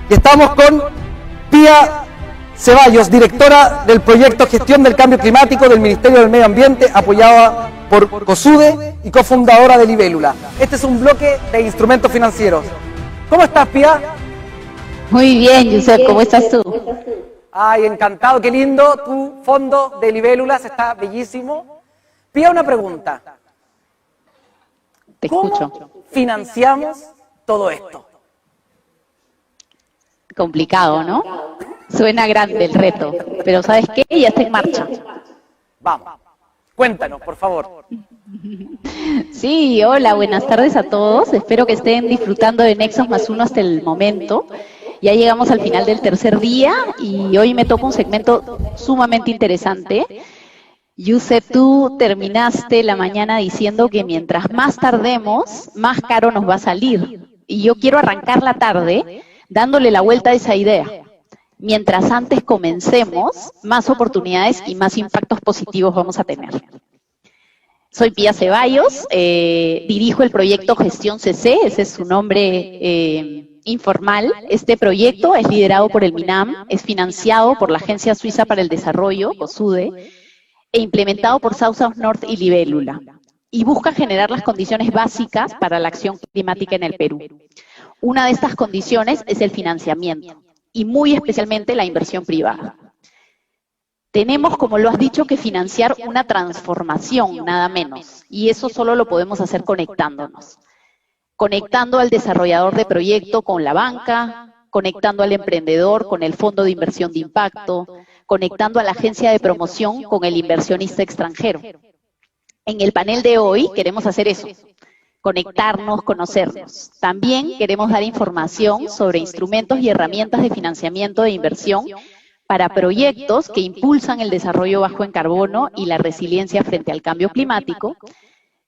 Y estamos con Pía Ceballos, directora del proyecto Gestión del Cambio Climático del Ministerio del Medio Ambiente, apoyada por COSUDE y cofundadora de Libélula. Este es un bloque de instrumentos financieros. ¿Cómo estás, Pía? Muy bien, Josep, ¿cómo estás tú? Ay, encantado, qué lindo. Tu fondo de Libélulas está bellísimo. Pía, una pregunta. Te escucho. ¿Cómo financiamos todo esto? Complicado, ¿no? Suena grande el reto, pero ¿sabes qué? Ya está en marcha. Vamos, cuéntanos, por favor. Sí, hola, buenas tardes a todos. Espero que estén disfrutando de Nexos más uno hasta el momento. Ya llegamos al final del tercer día y hoy me toca un segmento sumamente interesante. Yusef, tú terminaste la mañana diciendo que mientras más tardemos, más caro nos va a salir. Y yo quiero arrancar la tarde dándole la vuelta a esa idea. Mientras antes comencemos, más oportunidades y más impactos positivos vamos a tener. Soy Pía Ceballos, dirijo el proyecto Gestión CC, ese es su nombre informal. Este proyecto es liderado por el MINAM, es financiado por la Agencia Suiza para el Desarrollo, COSUDE, e implementado por South North y Libélula, y busca generar las condiciones básicas para la acción climática en el Perú. Una de estas condiciones es el financiamiento, y muy especialmente la inversión privada. Tenemos, como lo has dicho, que financiar una transformación, nada menos, y eso solo lo podemos hacer conectándonos. Conectando al desarrollador de proyecto con la banca, conectando al emprendedor con el fondo de inversión de impacto, conectando a la agencia de promoción con el inversionista extranjero. En el panel de hoy queremos hacer eso, conectarnos, conocernos. También queremos dar información sobre instrumentos y herramientas de financiamiento de inversión para proyectos que impulsan el desarrollo bajo en carbono y la resiliencia frente al cambio climático.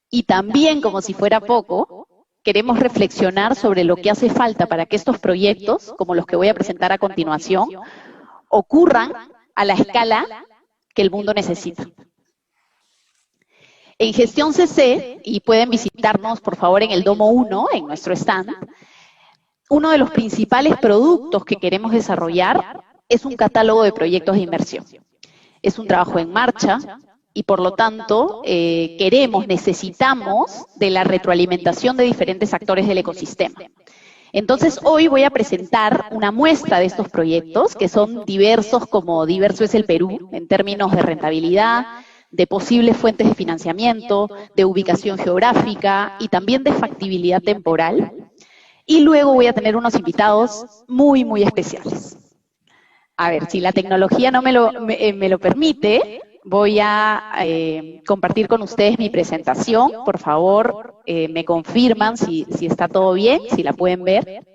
Y también, como si fuera poco, queremos reflexionar sobre lo que hace falta para que estos proyectos, como los que voy a presentar a continuación, ocurran a la escala que el mundo necesita. En Gestión CC, y pueden visitarnos por favor en el Domo 1, en nuestro stand, uno de los principales productos que queremos desarrollar es un catálogo de proyectos de inversión. Es un trabajo en marcha y por lo tanto necesitamos de la retroalimentación de diferentes actores del ecosistema. Entonces hoy voy a presentar una muestra de estos proyectos que son diversos, como diverso es el Perú, en términos de rentabilidad, de posibles fuentes de financiamiento, de ubicación geográfica y también de factibilidad temporal. Y luego voy a tener unos invitados muy, muy especiales. A ver, si la tecnología no me lo permite, voy a compartir con ustedes mi presentación. Por favor, me confirman si está todo bien, si la pueden ver.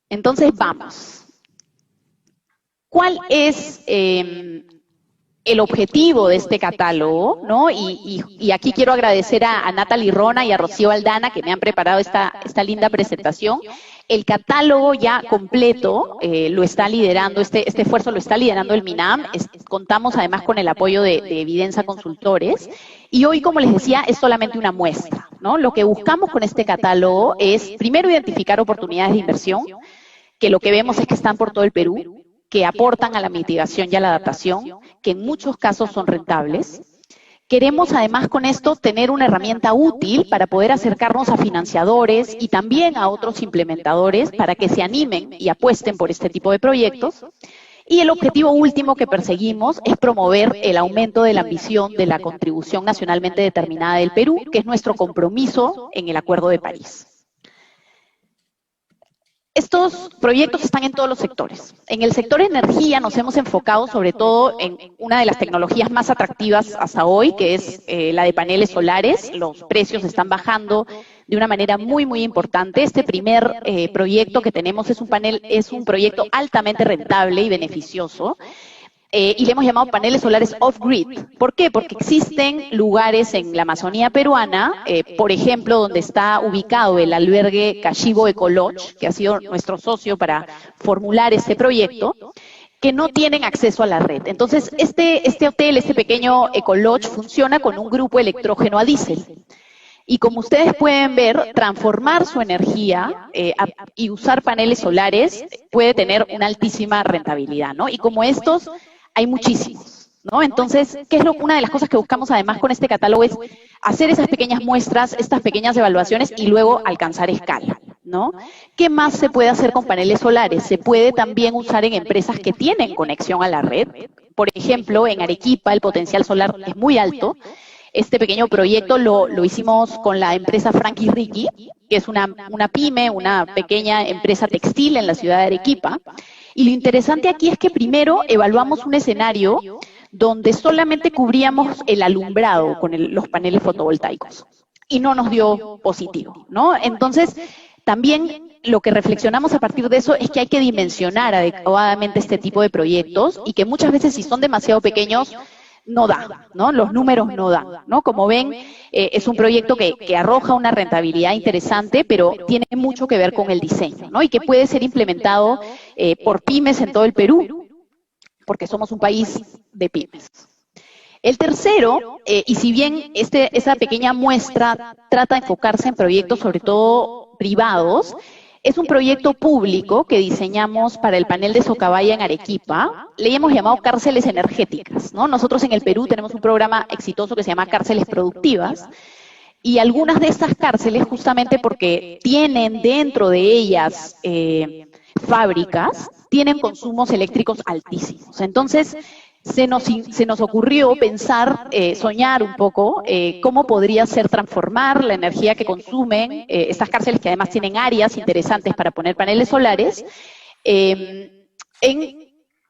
Entonces, vamos. ¿Cuál es el objetivo de este catálogo, ¿no? Y aquí quiero agradecer a Natalie Rona y a Rocío Aldana que me han preparado esta linda presentación. El catálogo ya completo lo está liderando, este esfuerzo lo está liderando el MINAM. Contamos además con el apoyo de Evidenza Consultores. Y hoy, como les decía, es solamente una muestra, ¿no? Lo que buscamos con este catálogo es, primero, identificar oportunidades de inversión, que lo que vemos es que están por todo el Perú, que aportan a la mitigación y a la adaptación, que en muchos casos son rentables. Queremos además con esto tener una herramienta útil para poder acercarnos a financiadores y también a otros implementadores para que se animen y apuesten por este tipo de proyectos. Y el objetivo último que perseguimos es promover el aumento de la ambición de la contribución nacionalmente determinada del Perú, que es nuestro compromiso en el Acuerdo de París. Estos proyectos están en todos los sectores. En el sector energía nos hemos enfocado sobre todo en una de las tecnologías más atractivas hasta hoy, que es la de paneles solares. Los precios están bajando de una manera muy, muy importante. Este primer proyecto que tenemos es un proyecto altamente rentable y beneficioso. Y le hemos llamado paneles solares off-grid. ¿Por qué? Porque existen lugares en la Amazonía peruana, por ejemplo, donde está ubicado el albergue Cachibo Ecolodge, que ha sido nuestro socio para formular este proyecto, que no tienen acceso a la red. Entonces, este hotel, este pequeño Ecolodge, funciona con un grupo electrógeno a diésel. Y como ustedes pueden ver, transformar su energía y usar paneles solares puede tener una altísima rentabilidad, ¿no? Y como estos, hay muchísimos, ¿no? Entonces, ¿qué es una de las cosas que buscamos además con este catálogo? Es hacer esas pequeñas muestras, estas pequeñas evaluaciones y luego alcanzar escala, ¿no? ¿Qué más se puede hacer con paneles solares? Se puede también usar en empresas que tienen conexión a la red. Por ejemplo, en Arequipa el potencial solar es muy alto. Este pequeño proyecto lo hicimos con la empresa Frankie Ricky, que es una pyme, una pequeña empresa textil en la ciudad de Arequipa. Y lo interesante aquí es que primero evaluamos un escenario donde solamente cubríamos el alumbrado con los paneles fotovoltaicos y no nos dio positivo, ¿no? Entonces, también lo que reflexionamos a partir de eso es que hay que dimensionar adecuadamente este tipo de proyectos y que muchas veces si son demasiado pequeños, no da, ¿no? Los números no dan, ¿no? Como ven, es un proyecto que arroja una rentabilidad interesante, pero tiene mucho que ver con el diseño, ¿no? Y que puede ser implementado por pymes en todo el Perú, porque somos un país de pymes. El tercero, y si bien esa pequeña muestra trata de enfocarse en proyectos sobre todo privados, es un proyecto público que diseñamos para el panel de Socabaya en Arequipa. Le hemos llamado cárceles energéticas, ¿no? Nosotros en el Perú tenemos un programa exitoso que se llama Cárceles Productivas, y algunas de estas cárceles, justamente porque tienen dentro de ellas fábricas, tienen consumos eléctricos altísimos. Entonces, se nos ocurrió pensar, soñar un poco, cómo podría ser transformar la energía que consumen estas cárceles, que además tienen áreas interesantes para poner paneles solares,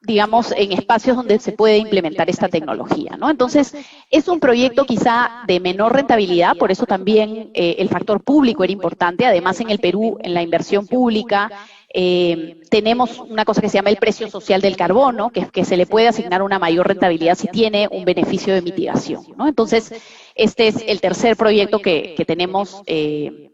digamos, en espacios donde se puede implementar esta tecnología, ¿no? Entonces, es un proyecto quizá de menor rentabilidad, por eso también el factor público era importante. Además, en el Perú, en la inversión pública, tenemos una cosa que se llama el precio social del carbono, que se le puede asignar una mayor rentabilidad si tiene un beneficio de mitigación, ¿no? Entonces, este es el tercer proyecto que tenemos en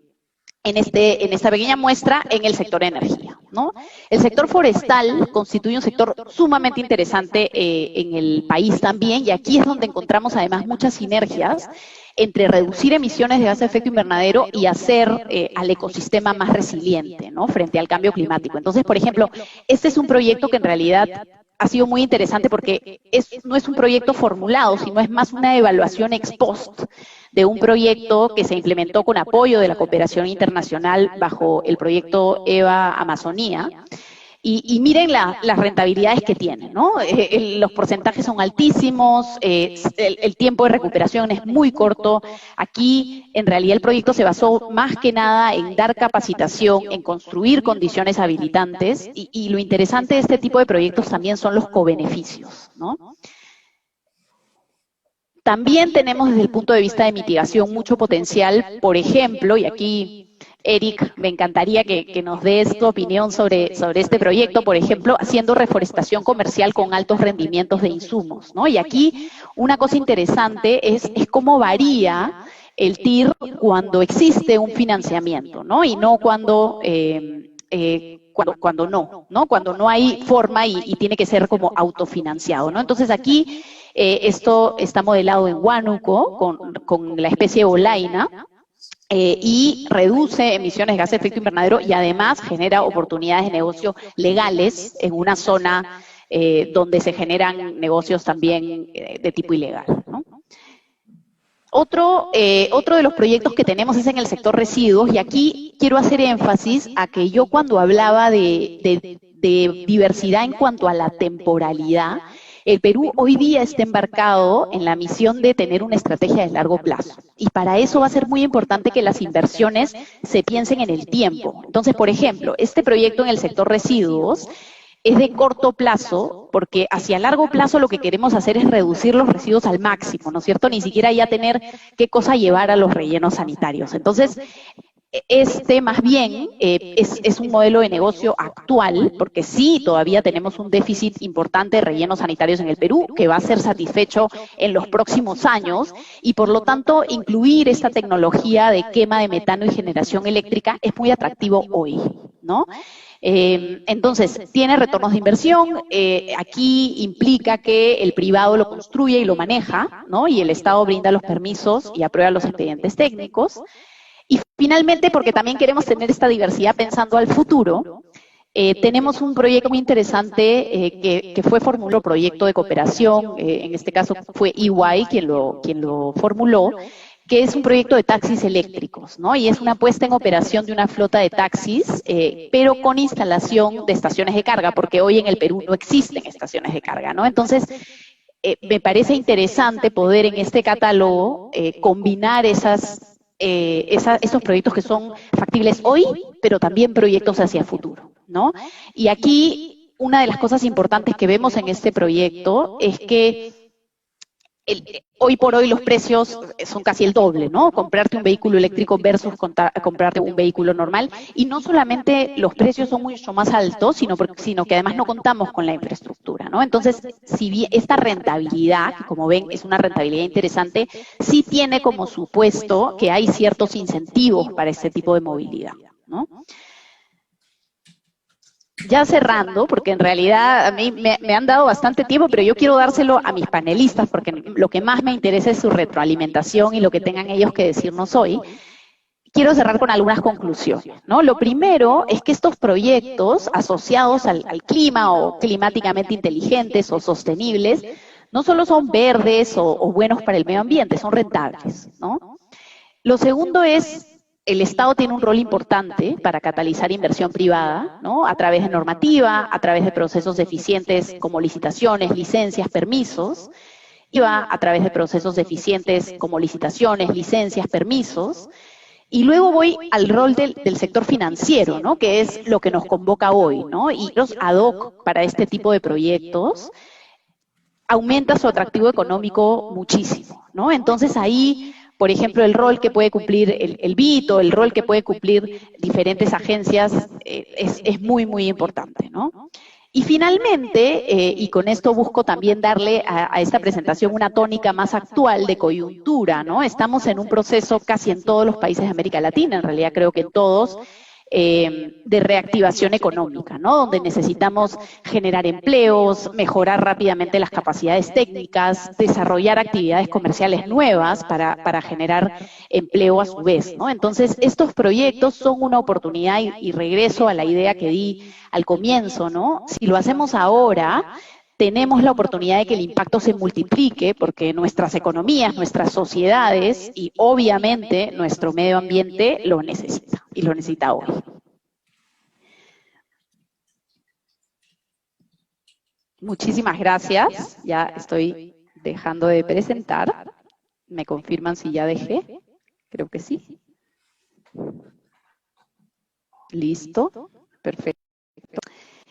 esta pequeña muestra en el sector energía, ¿no? El sector forestal constituye un sector sumamente interesante en el país también, y aquí es donde encontramos además muchas sinergias entre reducir emisiones de gases de efecto invernadero y hacer al ecosistema más resiliente, ¿no? Frente al cambio climático. Entonces, por ejemplo, este es un proyecto que en realidad ha sido muy interesante porque no es un proyecto formulado, sino es más una evaluación ex post de un proyecto que se implementó con apoyo de la cooperación internacional bajo el proyecto EVA Amazonía. Y miren las rentabilidades que tienen, ¿no? Los porcentajes son altísimos, el tiempo de recuperación es muy corto. Aquí, en realidad, el proyecto se basó más que nada en dar capacitación, en construir condiciones habilitantes, y lo interesante de este tipo de proyectos también son los cobeneficios, ¿no? También tenemos desde el punto de vista de mitigación mucho potencial, por ejemplo, y aquí Eric, me encantaría que nos des tu opinión sobre este proyecto, por ejemplo, haciendo reforestación comercial con altos rendimientos de insumos, ¿no? Y aquí una cosa interesante es cómo varía el TIR cuando existe un financiamiento, ¿no? Y no cuando no hay forma y tiene que ser como autofinanciado, ¿no? Entonces aquí esto está modelado en Huánuco con la especie bolaina, y reduce emisiones de gases de efecto invernadero y además genera oportunidades de negocio legales en una zona donde se generan negocios también de tipo ilegal, ¿no? Otro de los proyectos que tenemos es en el sector residuos, y aquí quiero hacer énfasis a que yo cuando hablaba de diversidad en cuanto a la temporalidad, el Perú hoy día está embarcado en la misión de tener una estrategia de largo plazo. Y para eso va a ser muy importante que las inversiones se piensen en el tiempo. Entonces, por ejemplo, este proyecto en el sector residuos es de corto plazo, porque hacia largo plazo lo que queremos hacer es reducir los residuos al máximo, ¿no es cierto? Ni siquiera ya tener qué cosa llevar a los rellenos sanitarios. Entonces, más bien es un modelo de negocio actual, porque sí, todavía tenemos un déficit importante de rellenos sanitarios en el Perú, que va a ser satisfecho en los próximos años, y por lo tanto, incluir esta tecnología de quema de metano y generación eléctrica es muy atractivo hoy, ¿no? Entonces, tiene retornos de inversión, aquí implica que el privado lo construye y lo maneja, ¿no? Y el Estado brinda los permisos y aprueba los expedientes técnicos. Y finalmente, porque también queremos tener esta diversidad pensando al futuro, tenemos un proyecto muy interesante que fue formulado, proyecto de cooperación, en este caso fue EY quien lo formuló, que es un proyecto de taxis eléctricos, ¿no? Y es una puesta en operación de una flota de taxis, pero con instalación de estaciones de carga, porque hoy en el Perú no existen estaciones de carga, ¿no? Entonces, me parece interesante poder en este catálogo combinar esos proyectos que son factibles hoy, pero también proyectos hacia el futuro, ¿no? Y aquí, una de las cosas importantes que vemos en este proyecto es que hoy por hoy los precios son casi el doble, ¿no? Comprarte un vehículo eléctrico versus comprarte un vehículo normal. Y no solamente los precios son mucho más altos, sino que además no contamos con la infraestructura, ¿no? Entonces, si bien esta rentabilidad, que como ven es una rentabilidad interesante, sí tiene como supuesto que hay ciertos incentivos para este tipo de movilidad, ¿no? Ya cerrando, porque en realidad a mí me han dado bastante tiempo, pero yo quiero dárselo a mis panelistas, porque lo que más me interesa es su retroalimentación y lo que tengan ellos que decirnos hoy. Quiero cerrar con algunas conclusiones, ¿no? Lo primero es que estos proyectos asociados al clima o climáticamente inteligentes o sostenibles, no solo son verdes o buenos para el medio ambiente, son rentables, ¿no? Lo segundo es, el Estado tiene un rol importante para catalizar inversión privada, ¿no? A través de normativa, a través de procesos eficientes como licitaciones, licencias, permisos, y a través de procesos eficientes como licitaciones, licencias, permisos. Y luego voy al rol del sector financiero, ¿no? Que es lo que nos convoca hoy, ¿no? Y los ad hoc para este tipo de proyectos aumenta su atractivo económico muchísimo, ¿no? Entonces ahí, por ejemplo, el rol que puede cumplir el BID o el rol que puede cumplir diferentes agencias es muy, muy importante, ¿no? Y finalmente, y con esto busco también darle a esta presentación una tónica más actual de coyuntura, ¿no? Estamos en un proceso casi en todos los países de América Latina, en realidad creo que en todos, de reactivación económica, ¿no? Donde necesitamos generar empleos, mejorar rápidamente las capacidades técnicas, desarrollar actividades comerciales nuevas para generar empleo a su vez, ¿no? Entonces, estos proyectos son una oportunidad y regreso a la idea que di al comienzo, ¿no? Si lo hacemos ahora, tenemos la oportunidad de que el impacto se multiplique porque nuestras economías, nuestras sociedades y obviamente nuestro medio ambiente lo necesita y lo necesita hoy. Muchísimas gracias. Ya estoy dejando de presentar. ¿Me confirman si ya dejé? Creo que sí. Listo. Perfecto.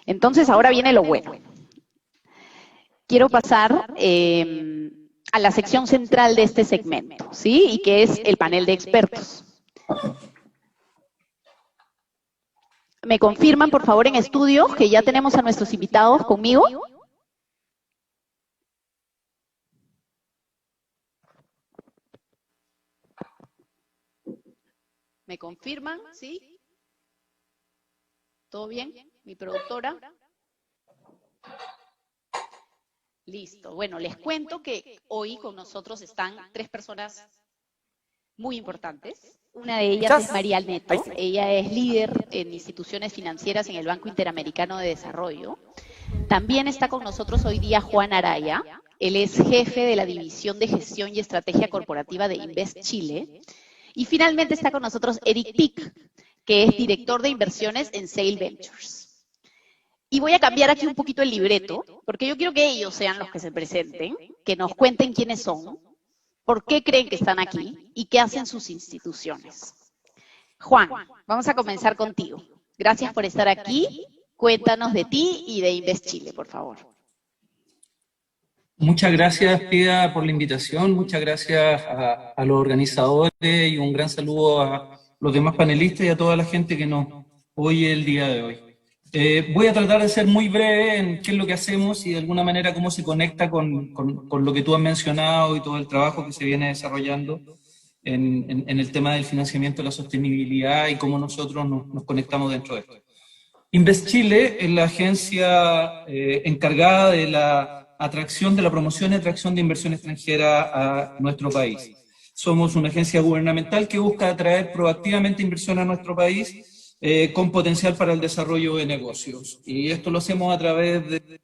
Entonces ahora viene lo bueno. Quiero pasar a la sección central de este segmento, ¿sí? Y que es el panel de expertos. ¿Me confirman, por favor, en estudio que ya tenemos a nuestros invitados conmigo? ¿Me confirman? ¿Sí? ¿Todo bien? ¿Mi productora? Listo. Bueno, les cuento que hoy con nosotros están 3 personas muy importantes. Una de ellas es María Neto. Ella es líder en instituciones financieras en el Banco Interamericano de Desarrollo. También está con nosotros hoy día Juan Araya. Él es jefe de la División de Gestión y Estrategia Corporativa de Invest Chile. Y finalmente está con nosotros Eric Pick, que es director de inversiones en Sail Ventures. Y voy a cambiar aquí un poquito el libreto, porque yo quiero que ellos sean los que se presenten, que nos cuenten quiénes son, por qué creen que están aquí y qué hacen sus instituciones. Juan, vamos a comenzar contigo. Gracias por estar aquí. Cuéntanos de ti y de Invest Chile, por favor. Muchas gracias, Pia, por la invitación. Muchas gracias a los organizadores y un gran saludo a los demás panelistas y a toda la gente que nos oye el día de hoy. Voy a tratar de ser muy breve en qué es lo que hacemos y de alguna manera cómo se conecta con lo que tú has mencionado y todo el trabajo que se viene desarrollando en el tema del financiamiento de la sostenibilidad y cómo nosotros nos conectamos dentro de esto. Invest Chile es la agencia encargada de la atracción, de la promoción y atracción de inversión extranjera a nuestro país. Somos una agencia gubernamental que busca atraer proactivamente inversión a nuestro país con potencial para el desarrollo de negocios. Y esto lo hacemos a través de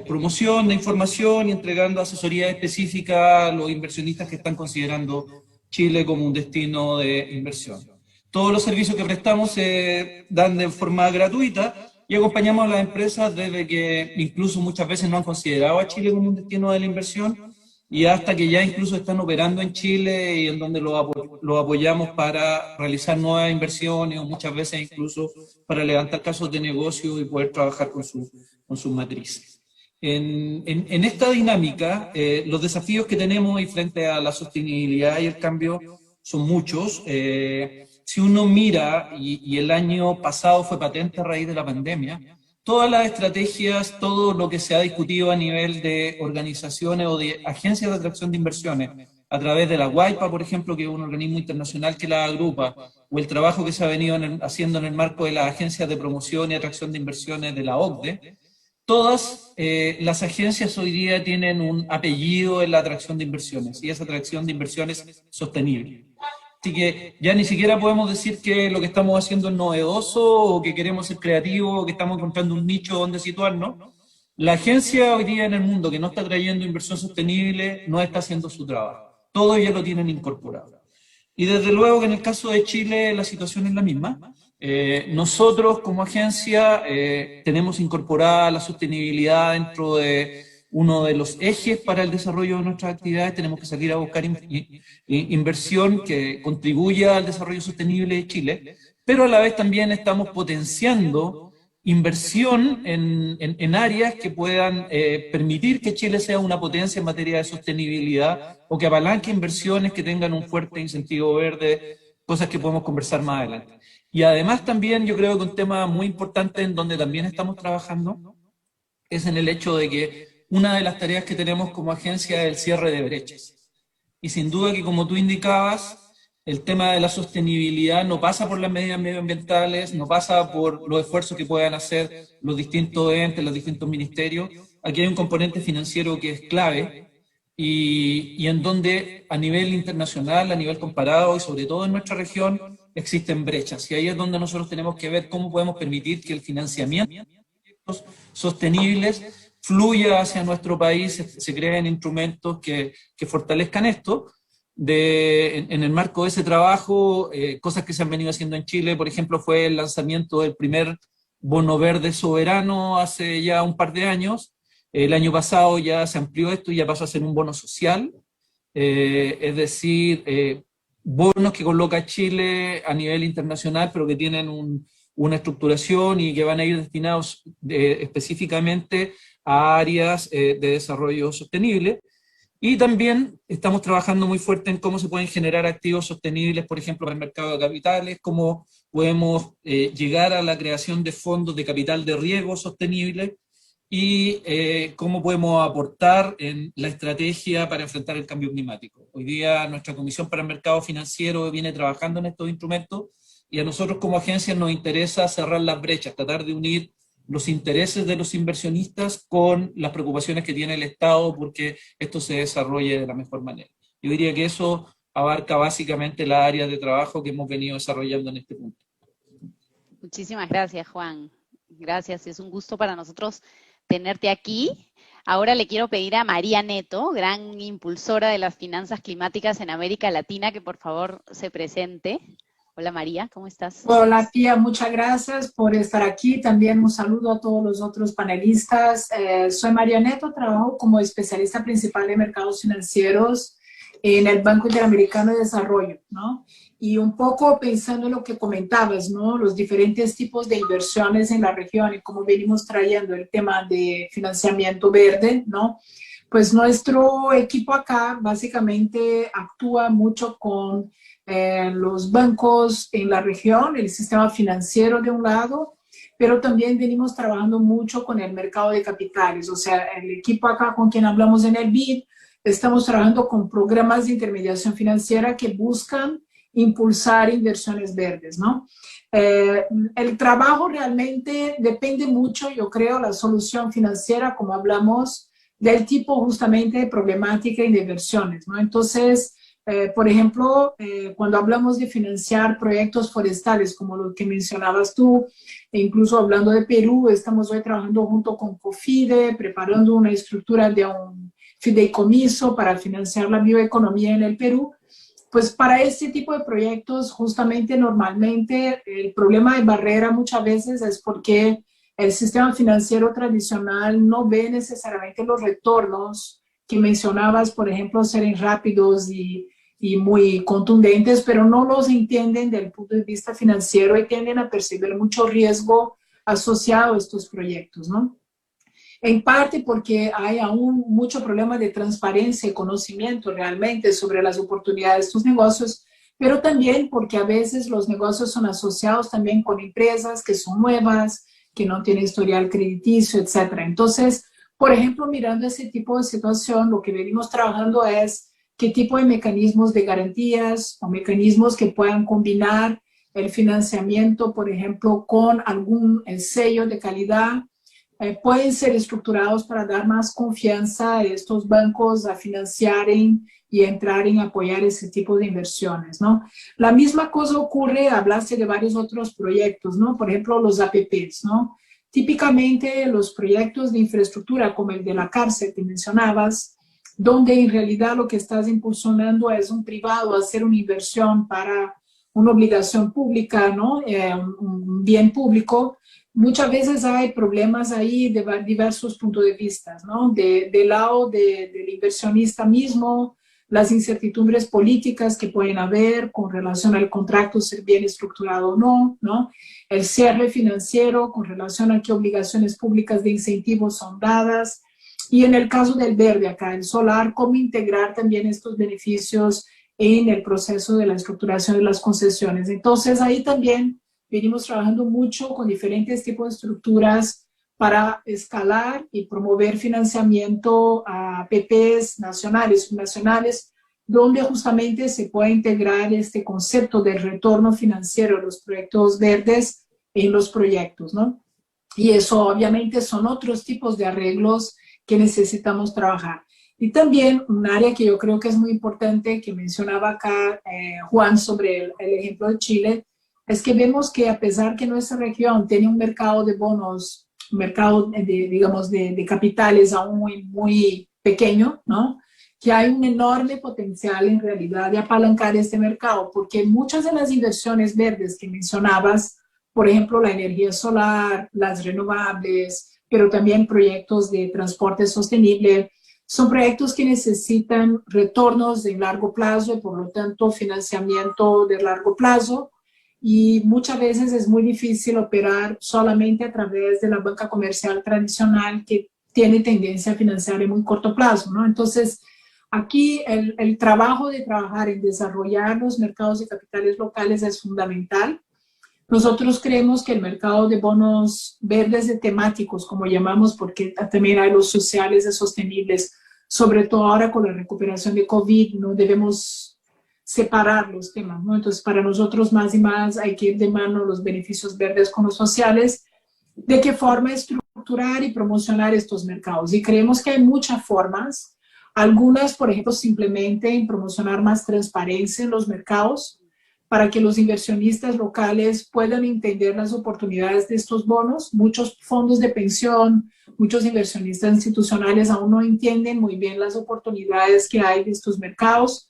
promoción de información y entregando asesoría específica a los inversionistas que están considerando Chile como un destino de inversión. Todos los servicios que prestamos se dan de forma gratuita y acompañamos a las empresas desde que incluso muchas veces no han considerado a Chile como un destino de la inversión y hasta que ya incluso están operando en Chile y en donde lo apoyamos para realizar nuevas inversiones o muchas veces incluso para levantar casos de negocio y poder trabajar con sus matrices. En esta dinámica, los desafíos que tenemos y frente a la sostenibilidad y el cambio son muchos. Si uno mira, y el año pasado fue patente a raíz de la pandemia, todas las estrategias, todo lo que se ha discutido a nivel de organizaciones o de agencias de atracción de inversiones, a través de la WIPA, por ejemplo, que es un organismo internacional que la agrupa, o el trabajo que se ha venido haciendo en el marco de las agencias de promoción y atracción de inversiones de la OCDE, todas las agencias hoy día tienen un apellido en la atracción de inversiones, y esa atracción de inversiones es sostenible. Así que ya ni siquiera podemos decir que lo que estamos haciendo es novedoso, o que queremos ser creativos, o que estamos encontrando un nicho donde situarnos. La agencia hoy día en el mundo que no está trayendo inversión sostenible no está haciendo su trabajo. Todos ya lo tienen incorporado. Y desde luego que en el caso de Chile la situación es la misma. Nosotros como agencia tenemos incorporada la sostenibilidad dentro de uno de los ejes para el desarrollo de nuestras actividades. Tenemos que salir a buscar inversión que contribuya al desarrollo sostenible de Chile, pero a la vez también estamos potenciando inversión en áreas que puedan permitir que Chile sea una potencia en materia de sostenibilidad o que apalanque inversiones que tengan un fuerte incentivo verde, cosas que podemos conversar más adelante. Y además también yo creo que un tema muy importante en donde también estamos trabajando es en el hecho de que una de las tareas que tenemos como agencia es el cierre de brechas. Y sin duda que, como tú indicabas, el tema de la sostenibilidad no pasa por las medidas medioambientales, no pasa por los esfuerzos que puedan hacer los distintos entes, los distintos ministerios. Aquí hay un componente financiero que es clave y en donde a nivel internacional, a nivel comparado y sobre todo en nuestra región, existen brechas. Y ahí es donde nosotros tenemos que ver cómo podemos permitir que el financiamiento de proyectos sostenibles fluya hacia nuestro país, se creen instrumentos que fortalezcan esto. En el marco de ese trabajo, cosas que se han venido haciendo en Chile, por ejemplo, fue el lanzamiento del primer bono verde soberano hace ya un par de años. El año pasado ya se amplió esto y ya pasó a ser un bono social, es decir, bonos que coloca Chile a nivel internacional, pero que tienen una estructuración y que van a ir destinados específicamente a áreas de desarrollo sostenible. Y también estamos trabajando muy fuerte en cómo se pueden generar activos sostenibles, por ejemplo, para el mercado de capitales, cómo podemos llegar a la creación de fondos de capital de riesgo sostenible y cómo podemos aportar en la estrategia para enfrentar el cambio climático. Hoy día nuestra Comisión para el Mercado Financiero viene trabajando en estos instrumentos y a nosotros como agencia nos interesa cerrar las brechas, tratar de unir los intereses de los inversionistas con las preocupaciones que tiene el Estado porque esto se desarrolle de la mejor manera. Yo diría que eso abarca básicamente las áreas de trabajo que hemos venido desarrollando en este punto. Muchísimas gracias, Juan. Gracias, es un gusto para nosotros tenerte aquí. Ahora le quiero pedir a María Neto, gran impulsora de las finanzas climáticas en América Latina, que por favor se presente. Hola María, ¿cómo estás? Hola tía, muchas gracias por estar aquí. También un saludo a todos los otros panelistas. Soy María Neto, trabajo como especialista principal de mercados financieros en el Banco Interamericano de Desarrollo, ¿no? Y un poco pensando en lo que comentabas, ¿no? Los diferentes tipos de inversiones en la región y cómo venimos trayendo el tema de financiamiento verde, ¿no? Pues nuestro equipo acá básicamente actúa mucho con los bancos en la región, el sistema financiero de un lado, pero también venimos trabajando mucho con el mercado de capitales. O sea, el equipo acá con quien hablamos en el BID, estamos trabajando con programas de intermediación financiera que buscan impulsar inversiones verdes, ¿no? El trabajo realmente depende mucho, yo creo, la solución financiera, como hablamos, del tipo justamente de problemática y de inversiones, ¿no? Entonces, por ejemplo, cuando hablamos de financiar proyectos forestales, como lo que mencionabas tú, e incluso hablando de Perú, estamos hoy trabajando junto con COFIDE, preparando una estructura de un fideicomiso para financiar la bioeconomía en el Perú. Pues para este tipo de proyectos, justamente normalmente el problema de barrera muchas veces es porque el sistema financiero tradicional no ve necesariamente los retornos que mencionabas, por ejemplo, serem rápidos y muy contundentes, pero no los entienden desde el punto de vista financiero y tienden a percibir mucho riesgo asociado a estos proyectos, ¿no? En parte porque hay aún mucho problema de transparencia y conocimiento realmente sobre las oportunidades de estos negocios, pero también porque a veces los negocios son asociados también con empresas que son nuevas, que no tienen historial crediticio, etc. Entonces, por ejemplo, mirando ese tipo de situación, lo que venimos trabajando es qué tipo de mecanismos de garantías o mecanismos que puedan combinar el financiamiento, por ejemplo, con algún sello de calidad, pueden ser estructurados para dar más confianza a estos bancos a financiar y entrar en apoyar ese tipo de inversiones, ¿no? La misma cosa ocurre, hablaste de varios otros proyectos, ¿no? Por ejemplo, los APPs, ¿no? Típicamente los proyectos de infraestructura como el de la cárcel que mencionabas, donde en realidad lo que estás impulsionando es un privado hacer una inversión para una obligación pública, ¿no? Un bien público. Muchas veces hay problemas ahí de diversos puntos de vista, ¿no? Del lado del inversionista mismo, las incertidumbres políticas que pueden haber con relación al contrato ser bien estructurado o no, ¿no? El cierre financiero con relación a qué obligaciones públicas de incentivos son dadas. Y en el caso del verde acá, el solar, cómo integrar también estos beneficios en el proceso de la estructuración de las concesiones. Entonces ahí también venimos trabajando mucho con diferentes tipos de estructuras para escalar y promover financiamiento a PPs nacionales, subnacionales, donde justamente se puede integrar este concepto del retorno financiero de los proyectos verdes en los proyectos, ¿no? Y eso obviamente son otros tipos de arreglos que necesitamos trabajar. Y también un área que yo creo que es muy importante, que mencionaba acá Juan sobre el ejemplo de Chile, es que vemos que a pesar que nuestra región tiene un mercado de bonos, un mercado digamos, de capitales aún muy pequeño, ¿no? Que hay un enorme potencial en realidad de apalancar este mercado, porque muchas de las inversiones verdes que mencionabas, por ejemplo, la energía solar, las renovables, pero también proyectos de transporte sostenible, son proyectos que necesitan retornos de largo plazo y por lo tanto financiamiento de largo plazo, y muchas veces es muy difícil operar solamente a través de la banca comercial tradicional que tiene tendencia a financiar en muy corto plazo, ¿no? Entonces, aquí el trabajo de trabajar en desarrollar los mercados de capitales locales es fundamental. Nosotros creemos que el mercado de bonos verdes de temáticos, como llamamos, porque también hay los sociales y sostenibles, sobre todo ahora con la recuperación de COVID, no debemos separar los temas, ¿no? Entonces, para nosotros más y más hay que ir de mano los beneficios verdes con los sociales, de qué forma estructurar y promocionar estos mercados. Y creemos que hay muchas formas, algunas, por ejemplo, simplemente en promocionar más transparencia en los mercados, para que los inversionistas locales puedan entender las oportunidades de estos bonos. Muchos fondos de pensión, muchos inversionistas institucionales aún no entienden muy bien las oportunidades que hay de estos mercados.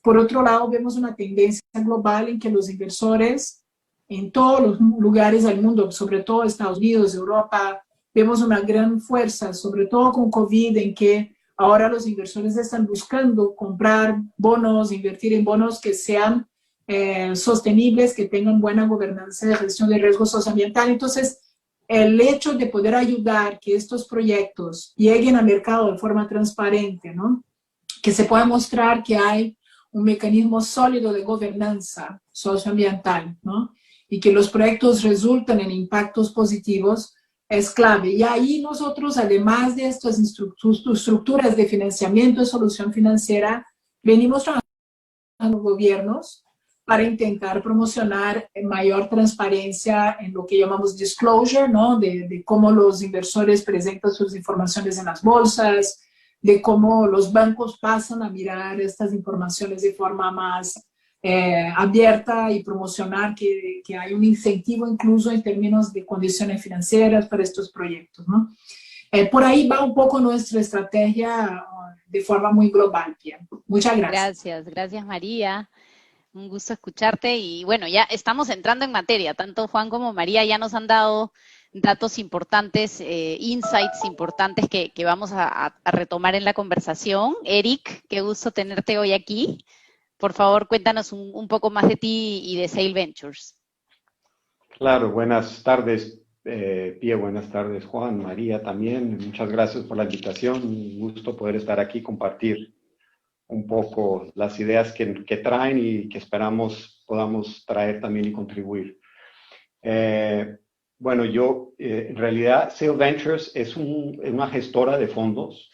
Por otro lado, vemos una tendencia global en que los inversores en todos los lugares del mundo, sobre todo Estados Unidos, Europa, vemos una gran fuerza, sobre todo con COVID, en que ahora los inversores están buscando comprar bonos, invertir en bonos que sean sostenibles, que tengan buena gobernanza de gestión de riesgo socioambiental. Entonces, el hecho de poder ayudar que estos proyectos lleguen al mercado de forma transparente, ¿no? Que se pueda mostrar que hay un mecanismo sólido de gobernanza socioambiental, ¿no? Y que los proyectos resultan en impactos positivos, es clave. Y ahí nosotros, además de estas estructuras de financiamiento y solución financiera, venimos trabajando con los gobiernos para intentar promocionar mayor transparencia en lo que llamamos disclosure, ¿no? De cómo los inversores presentan sus informaciones en las bolsas, de cómo los bancos pasan a mirar estas informaciones de forma más abierta y promocionar que hay un incentivo incluso en términos de condiciones financieras para estos proyectos, ¿no? Por ahí va un poco nuestra estrategia de forma muy global, Pia. Muchas gracias. Gracias María. Un gusto escucharte y bueno, ya estamos entrando en materia. Tanto Juan como María ya nos han dado datos importantes, insights importantes que vamos a retomar en la conversación. Eric, qué gusto tenerte hoy aquí. Por favor, cuéntanos un poco más de ti y de Sail Ventures. Claro, buenas tardes, Pia, buenas tardes, Juan, María también. Muchas gracias por la invitación. Un gusto poder estar aquí y compartir un poco las ideas que traen y que esperamos podamos traer también y contribuir. Bueno, yo, en realidad, Sail Ventures es una gestora de fondos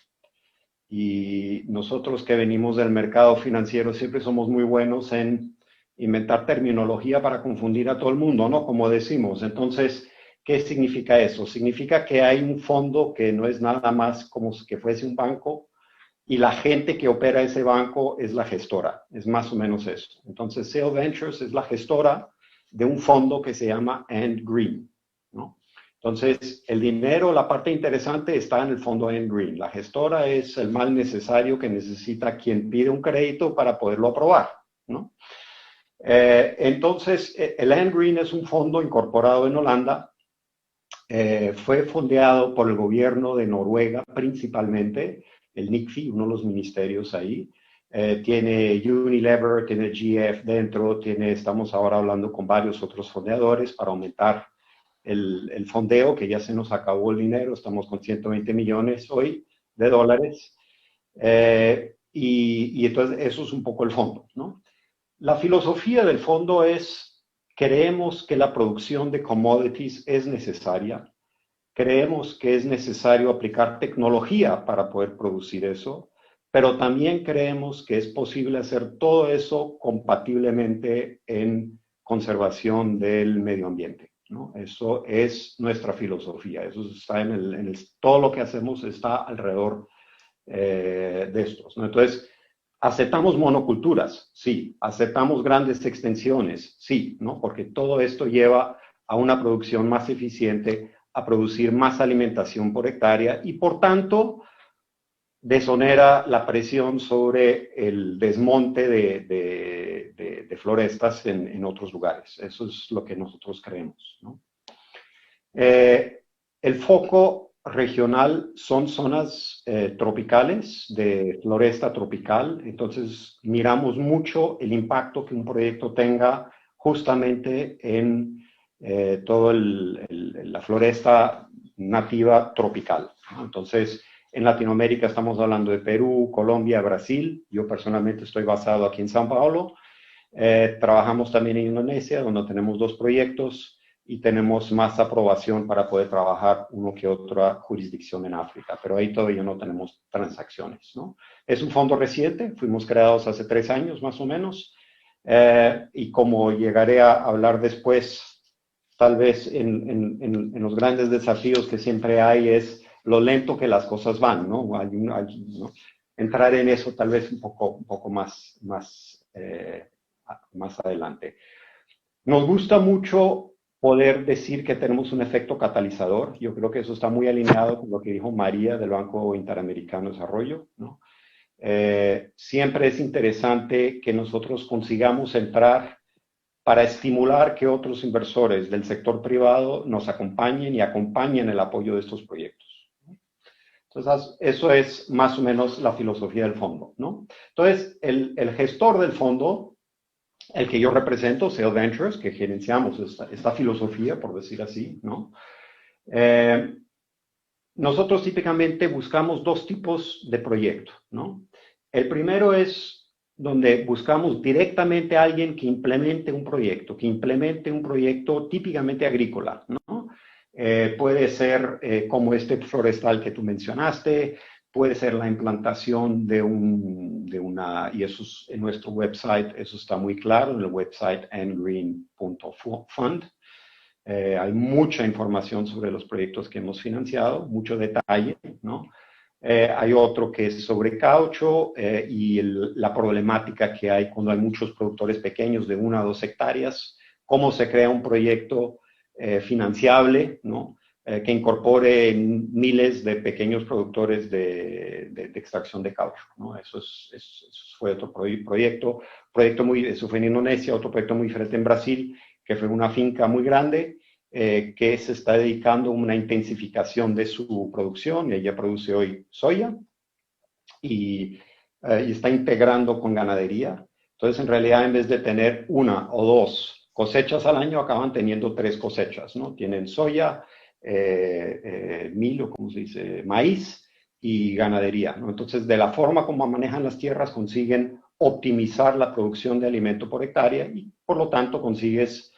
y nosotros que venimos del mercado financiero siempre somos muy buenos en inventar terminología para confundir a todo el mundo, ¿no? Como decimos. Entonces, ¿qué significa eso? Significa que hay un fondo que no es nada más como que fuese un banco y la gente que opera ese banco es la gestora. Es más o menos eso. Entonces, Sail Ventures es la gestora de un fondo que se llama End Green, ¿no? Entonces, el dinero, la parte interesante está en el fondo End Green. La gestora es el mal necesario que necesita quien pide un crédito para poderlo aprobar, ¿no? Entonces, el End Green es un fondo incorporado en Holanda. Fue fondeado por el gobierno de Noruega principalmente, el NICFI, uno de los ministerios ahí. Tiene Unilever, tiene GF dentro, estamos ahora hablando con varios otros fondeadores para aumentar el fondeo, que ya se nos acabó el dinero, estamos con 120 millones hoy de dólares. Y entonces eso es un poco el fondo, ¿no? La filosofía del fondo es, creemos que la producción de commodities es necesaria, creemos que es necesario aplicar tecnología para poder producir eso, pero también creemos que es posible hacer todo eso compatiblemente en conservación del medio ambiente, ¿no? Eso es nuestra filosofía, eso está todo lo que hacemos está alrededor de estos, ¿no? Entonces, ¿aceptamos monoculturas? Sí. ¿Aceptamos grandes extensiones? Sí, ¿no? Porque todo esto lleva a una producción más eficiente, a producir más alimentación por hectárea y, por tanto, desonera la presión sobre el desmonte de florestas en otros lugares. Eso es lo que nosotros creemos, ¿no? El foco regional son zonas tropicales, de floresta tropical. Entonces, miramos mucho el impacto que un proyecto tenga justamente en toda la floresta nativa tropical, ¿no? Entonces, en Latinoamérica estamos hablando de Perú, Colombia, Brasil. Yo personalmente estoy basado aquí en São Paulo. Trabajamos también en Indonesia, donde tenemos 2 proyectos y tenemos más aprobación para poder trabajar uno que otra jurisdicción en África, pero ahí todavía no tenemos transacciones, ¿no? Es un fondo reciente, fuimos creados hace 3 años más o menos, y como llegaré a hablar después, tal vez en los grandes desafíos que siempre hay es lo lento que las cosas van, ¿no? ¿No? Entrar en eso tal vez un poco más adelante. Nos gusta mucho poder decir que tenemos un efecto catalizador. Yo creo que eso está muy alineado con lo que dijo María del Banco Interamericano de Desarrollo, ¿no? Siempre es interesante que nosotros consigamos entrar para estimular que otros inversores del sector privado nos acompañen y acompañen el apoyo de estos proyectos. Entonces, eso es más o menos la filosofía del fondo, ¿no? Entonces, el gestor del fondo, el que yo represento, Sail Ventures, que gerenciamos esta filosofía, por decir así, ¿no? Nosotros típicamente buscamos 2 tipos de proyecto, ¿no? El primero es donde buscamos directamente a alguien que implemente un proyecto típicamente agrícola, ¿no? Puede ser como este forestal que tú mencionaste, puede ser la implantación de una, y eso es, en nuestro website, eso está muy claro, en el website ngreen.fund. Hay mucha información sobre los proyectos que hemos financiado, mucho detalle, ¿no? Hay otro que es sobre caucho y la problemática que hay cuando hay muchos productores pequeños de 1 a 2 hectáreas, cómo se crea un proyecto financiable, ¿no? Que incorpore miles de pequeños productores de extracción de caucho, ¿no? Eso fue otro proyecto eso fue en Indonesia, otro proyecto muy diferente en Brasil, que fue una finca muy grande, que se está dedicando a una intensificación de su producción, y ella produce hoy soya, y está integrando con ganadería. Entonces, en realidad, en vez de tener 1 o 2 cosechas al año, acaban teniendo 3 cosechas, ¿no? Tienen soya, milo, ¿cómo se dice? Maíz y ganadería, ¿no? Entonces, de la forma como manejan las tierras, consiguen optimizar la producción de alimento por hectárea y, por lo tanto, consigues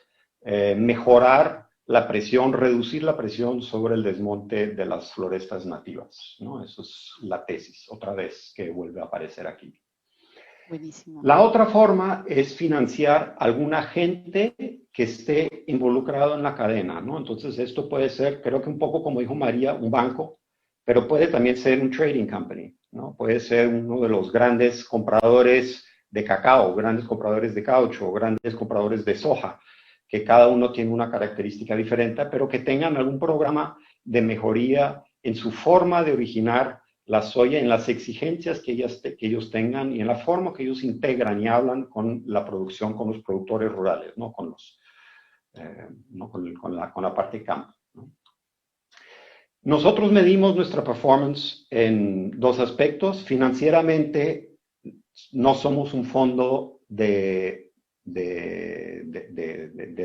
mejorar la presión, reducir la presión sobre el desmonte de las florestas nativas, ¿no? Eso es la tesis, otra vez, que vuelve a aparecer aquí. Buenísimo. La otra forma es financiar a alguna gente que esté involucrado en la cadena, ¿no? Entonces, esto puede ser, creo que un poco como dijo María, un banco, pero puede también ser un trading company, ¿no? Puede ser uno de los grandes compradores de cacao, grandes compradores de caucho, grandes compradores de soja, que cada uno tiene una característica diferente, pero que tengan algún programa de mejoría en su forma de originar la soya, en las exigencias que ellos tengan y en la forma que ellos integran y hablan con la producción, con los productores rurales, ¿no? Con la parte campo, ¿no? Nosotros medimos nuestra performance en 2 aspectos. Financieramente, no somos un fondo de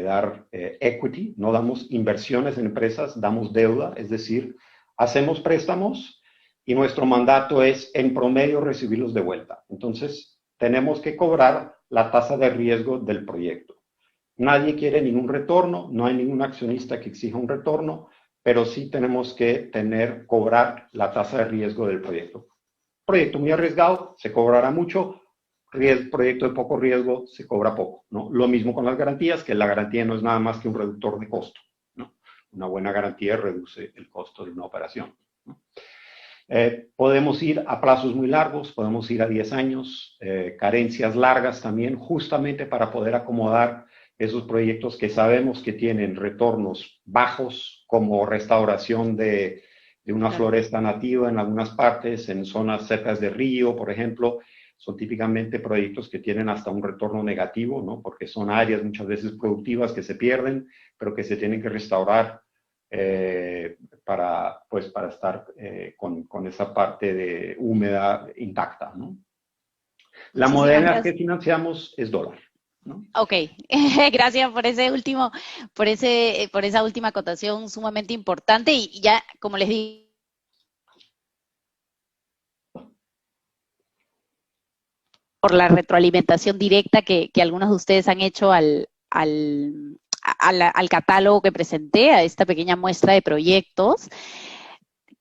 dar equity, no damos inversiones en empresas, damos deuda, es decir, hacemos préstamos y nuestro mandato es en promedio recibirlos de vuelta. Entonces, tenemos que cobrar la tasa de riesgo del proyecto. Nadie quiere ningún retorno, no hay ningún accionista que exija un retorno, pero sí tenemos que cobrar la tasa de riesgo del proyecto. Proyecto muy arriesgado, se cobrará mucho. Proyecto de poco riesgo, se cobra poco, ¿no? Lo mismo con las garantías, que la garantía no es nada más que un reductor de costo, ¿no? Una buena garantía reduce el costo de una operación, ¿no? Podemos ir a plazos muy largos, podemos ir a 10 años, carencias largas también, justamente para poder acomodar esos proyectos que sabemos que tienen retornos bajos, como restauración de una floresta nativa en algunas partes, en zonas cercas de río, por ejemplo. Son típicamente proyectos que tienen hasta un retorno negativo, ¿no? Porque son áreas muchas veces productivas que se pierden, pero que se tienen que restaurar para estar con esa parte húmeda intacta, ¿no? La moneda que financiamos es dólar, ¿no? Ok, gracias por ese último, por esa última acotación sumamente importante, y ya, como les digo, por la retroalimentación directa que algunos de ustedes han hecho al catálogo que presenté, a esta pequeña muestra de proyectos.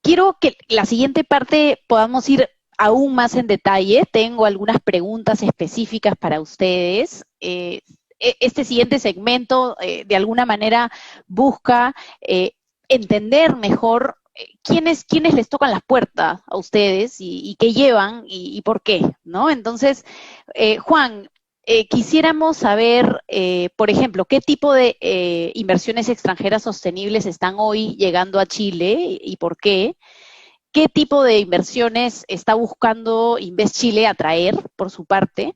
Quiero que la siguiente parte podamos ir aún más en detalle. Tengo algunas preguntas específicas para ustedes. Este siguiente segmento, de alguna manera, busca entender mejor quiénes les tocan las puertas a ustedes y qué llevan y por qué, ¿no? Entonces, Juan, quisiéramos saber, por ejemplo, qué tipo de inversiones extranjeras sostenibles están hoy llegando a Chile y por qué. ¿Qué tipo de inversiones está buscando Invest Chile atraer por su parte?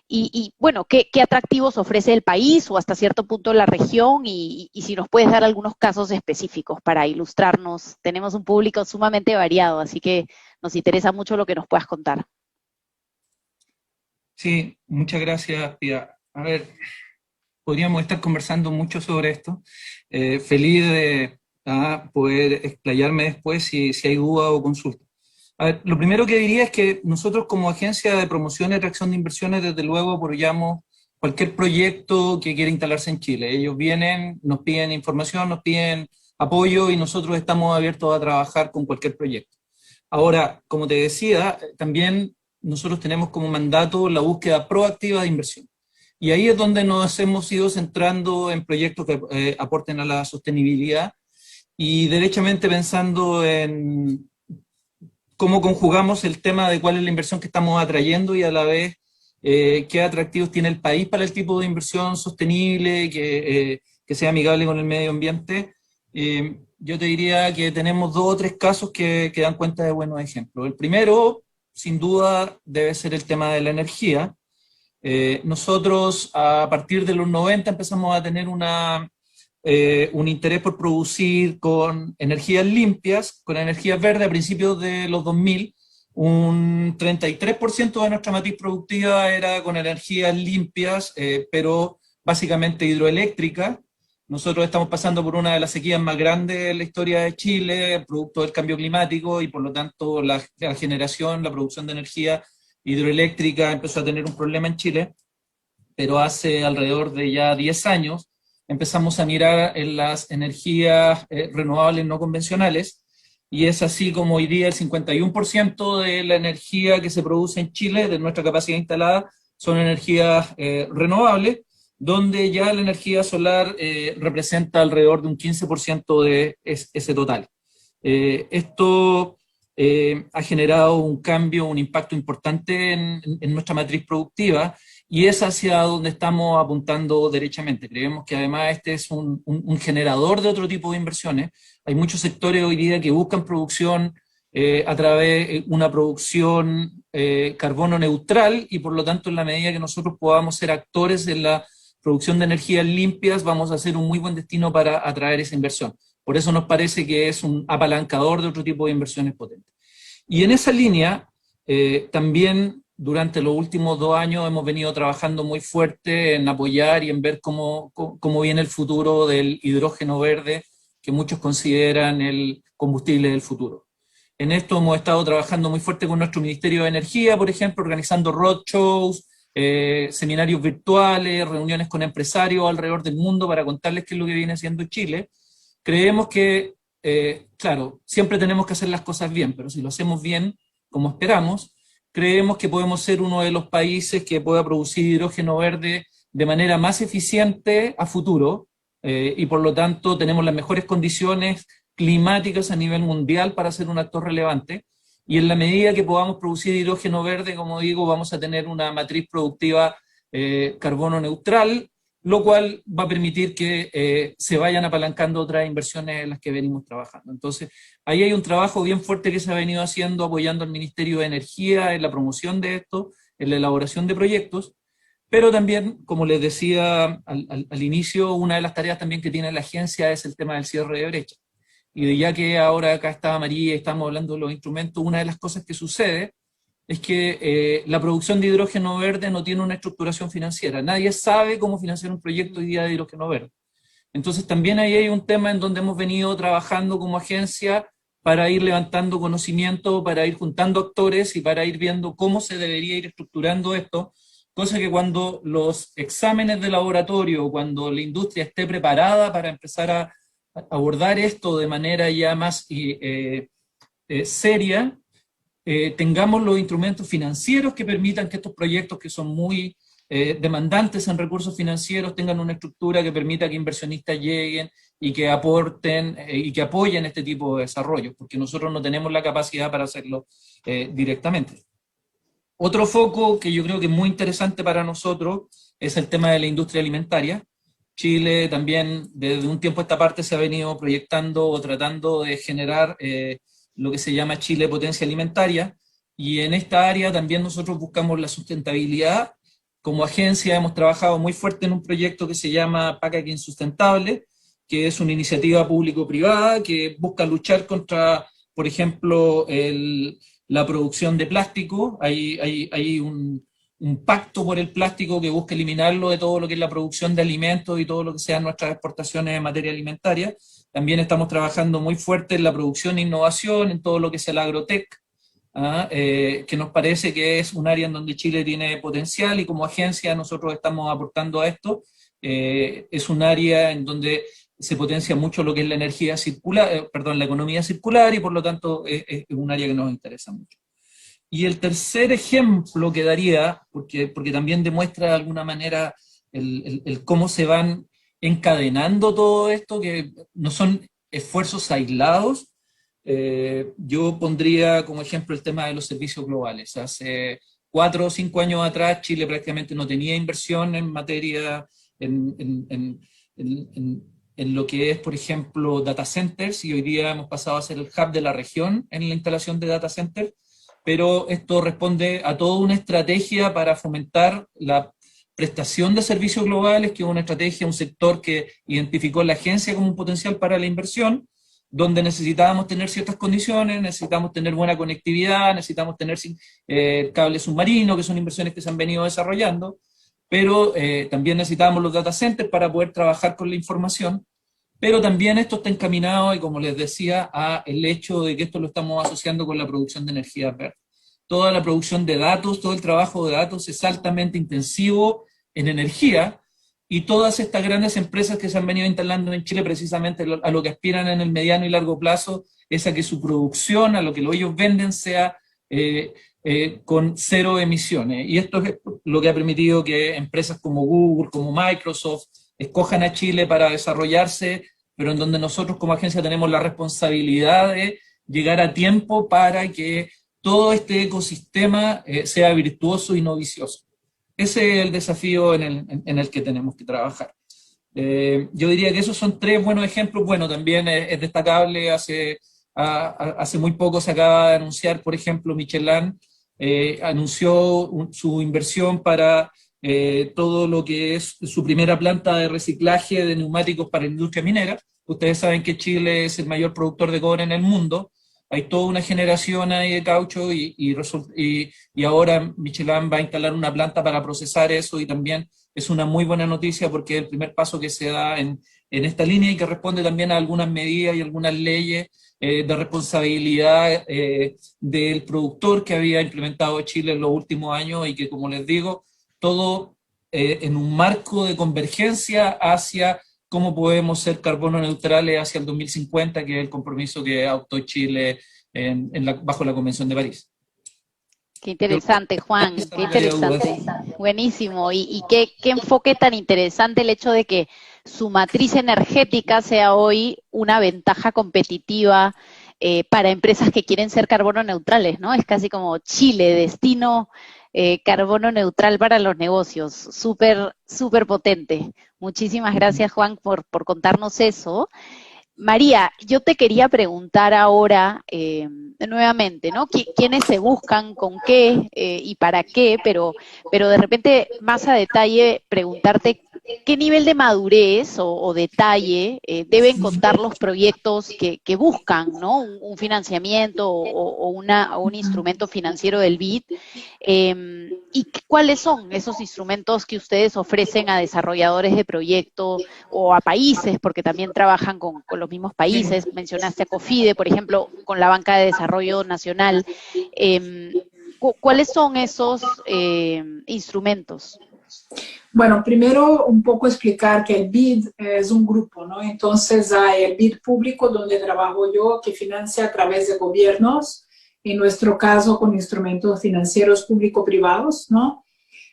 Y bueno, ¿qué atractivos ofrece el país o hasta cierto punto la región? Y si nos puedes dar algunos casos específicos para ilustrarnos. Tenemos un público sumamente variado, así que nos interesa mucho lo que nos puedas contar. Sí, muchas gracias, Pia. A ver, podríamos estar conversando mucho sobre esto. Feliz de poder explayarme después si hay duda o consulta. A ver, lo primero que diría es que nosotros como agencia de promoción y atracción de inversiones, desde luego apoyamos cualquier proyecto que quiera instalarse en Chile. Ellos vienen, nos piden información, nos piden apoyo y nosotros estamos abiertos a trabajar con cualquier proyecto. Ahora, como te decía, también nosotros tenemos como mandato la búsqueda proactiva de inversión. Y ahí es donde nos hemos ido centrando en proyectos que aporten a la sostenibilidad y derechamente pensando en cómo conjugamos el tema de cuál es la inversión que estamos atrayendo y a la vez qué atractivos tiene el país para el tipo de inversión sostenible, que sea amigable con el medio ambiente. Yo te diría que tenemos 2 o 3 casos que dan cuenta de buenos ejemplos. El primero, sin duda, debe ser el tema de la energía. Nosotros a partir de los 90 empezamos a tener un interés por producir con energías limpias, con energías verdes a principios de los 2000. Un 33% de nuestra matriz productiva era con energías limpias, pero básicamente hidroeléctrica. Nosotros estamos pasando por una de las sequías más grandes de la historia de Chile, producto del cambio climático, y por lo tanto la generación, la producción de energía hidroeléctrica empezó a tener un problema en Chile, pero hace alrededor de ya 10 años empezamos a mirar en las energías renovables no convencionales, y es así como hoy día el 51% de la energía que se produce en Chile, de nuestra capacidad instalada, son energías renovables, donde ya la energía solar representa alrededor de un 15% de ese total. Esto ha generado un cambio, un impacto importante en nuestra matriz productiva, y es hacia donde estamos apuntando derechamente. Creemos que además este es un generador de otro tipo de inversiones. Hay muchos sectores hoy día que buscan producción a través de una producción carbono neutral, y por lo tanto en la medida que nosotros podamos ser actores en la producción de energías limpias, vamos a ser un muy buen destino para atraer esa inversión. Por eso nos parece que es un apalancador de otro tipo de inversiones potentes. Y en esa línea, también durante los últimos 2 años hemos venido trabajando muy fuerte en apoyar y en ver cómo viene el futuro del hidrógeno verde, que muchos consideran el combustible del futuro. En esto hemos estado trabajando muy fuerte con nuestro Ministerio de Energía, por ejemplo, organizando roadshows, seminarios virtuales, reuniones con empresarios alrededor del mundo para contarles qué es lo que viene haciendo Chile. Creemos que, claro, siempre tenemos que hacer las cosas bien, pero si lo hacemos bien, como esperamos, creemos que podemos ser uno de los países que pueda producir hidrógeno verde de manera más eficiente a futuro, y por lo tanto tenemos las mejores condiciones climáticas a nivel mundial para ser un actor relevante. Y en la medida que podamos producir hidrógeno verde, como digo, vamos a tener una matriz productiva carbono neutral, lo cual va a permitir que se vayan apalancando otras inversiones en las que venimos trabajando. Entonces, ahí hay un trabajo bien fuerte que se ha venido haciendo, apoyando al Ministerio de Energía en la promoción de esto, en la elaboración de proyectos, pero también, como les decía al inicio, una de las tareas también que tiene la agencia es el tema del cierre de brecha. Y ya que ahora acá está María y estamos hablando de los instrumentos, una de las cosas que sucede es que la producción de hidrógeno verde no tiene una estructuración financiera. Nadie sabe cómo financiar un proyecto hoy día de hidrógeno verde. Entonces también ahí hay un tema en donde hemos venido trabajando como agencia para ir levantando conocimiento, para ir juntando actores y para ir viendo cómo se debería ir estructurando esto, cosa que cuando los exámenes de laboratorio, cuando la industria esté preparada para empezar a abordar esto de manera ya más seria, tengamos los instrumentos financieros que permitan que estos proyectos que son muy demandantes en recursos financieros tengan una estructura que permita que inversionistas lleguen y que aporten y que apoyen este tipo de desarrollo, porque nosotros no tenemos la capacidad para hacerlo directamente. Otro foco que yo creo que es muy interesante para nosotros es el tema de la industria alimentaria. Chile también desde un tiempo a esta parte se ha venido proyectando o tratando de generar lo que se llama Chile Potencia Alimentaria, y en esta área también nosotros buscamos la sustentabilidad. Como agencia hemos trabajado muy fuerte en un proyecto que se llama Packaging Sustentable, que es una iniciativa público-privada que busca luchar contra, por ejemplo, la producción de plástico. Hay un pacto por el plástico que busca eliminarlo de todo lo que es la producción de alimentos y todo lo que sean nuestras exportaciones en materia alimentaria. También estamos trabajando muy fuerte en la producción e innovación, en todo lo que es el agrotech, que nos parece que es un área en donde Chile tiene potencial, y como agencia nosotros estamos aportando a esto. Es un área en donde se potencia mucho lo que es la energía circular, la economía circular, y por lo tanto es un área que nos interesa mucho. Y el tercer ejemplo que daría, porque también demuestra de alguna manera el cómo se van encadenando todo esto, que no son esfuerzos aislados. Yo pondría como ejemplo el tema de los servicios globales. Hace 4 o 5 años atrás Chile prácticamente no tenía inversión en materia, en lo que es, por ejemplo, data centers, y hoy día hemos pasado a ser el hub de la región en la instalación de data centers, pero esto responde a toda una estrategia para fomentar la prestación de servicios globales, que es una estrategia, un sector que identificó la agencia como un potencial para la inversión, donde necesitábamos tener ciertas condiciones, necesitamos tener buena conectividad, necesitamos tener cables submarinos, que son inversiones que se han venido desarrollando, pero también necesitábamos los data centers para poder trabajar con la información, pero también esto está encaminado, y como les decía, a el hecho de que esto lo estamos asociando con la producción de energía verde. Toda la producción de datos, todo el trabajo de datos es altamente intensivo en energía, y todas estas grandes empresas que se han venido instalando en Chile precisamente a lo que aspiran en el mediano y largo plazo es a que su producción, a lo que ellos venden, sea con 0 emisiones. Y esto es lo que ha permitido que empresas como Google, como Microsoft, escojan a Chile para desarrollarse, pero en donde nosotros como agencia tenemos la responsabilidad de llegar a tiempo para que todo este ecosistema sea virtuoso y no vicioso. Ese es el desafío en el que tenemos que trabajar. Yo diría que esos son 3 buenos ejemplos. Bueno, también es destacable, hace muy poco se acaba de anunciar, por ejemplo, Michelin anunció su inversión para todo lo que es su primera planta de reciclaje de neumáticos para la industria minera. Ustedes saben que Chile es el mayor productor de cobre en el mundo. Hay toda una generación ahí de caucho y ahora Michelin va a instalar una planta para procesar eso, y también es una muy buena noticia porque es el primer paso que se da en esta línea, y que responde también a algunas medidas y algunas leyes de responsabilidad del productor que había implementado Chile en los últimos años, y que, como les digo, todo en un marco de convergencia hacia cómo podemos ser carbono neutrales hacia el 2050, que es el compromiso que adoptó Chile bajo la Convención de París. Qué interesante, Juan, qué interesante. Buenísimo. Y qué enfoque tan interesante el hecho de que su matriz energética sea hoy una ventaja competitiva para empresas que quieren ser carbono neutrales, ¿no? Es casi como Chile, destino carbono neutral para los negocios. Súper, súper potente. Muchísimas gracias, Juan, por contarnos eso. María, yo te quería preguntar ahora nuevamente, ¿no? ¿Quiénes se buscan, con qué y para qué? Pero de repente, más a detalle, preguntarte qué nivel de madurez o detalle deben contar los proyectos que buscan, ¿no? Un financiamiento o un instrumento financiero del BID. ¿Y cuáles son esos instrumentos que ustedes ofrecen a desarrolladores de proyectos o a países, porque también trabajan con los mismos países? Mencionaste a COFIDE, por ejemplo, con la Banca de Desarrollo Nacional. ¿Cuáles son esos instrumentos? Bueno, primero un poco explicar que el BID es un grupo, ¿no? Entonces hay el BID público, donde trabajo yo, que financia a través de gobiernos, en nuestro caso con instrumentos financieros público-privados, ¿no?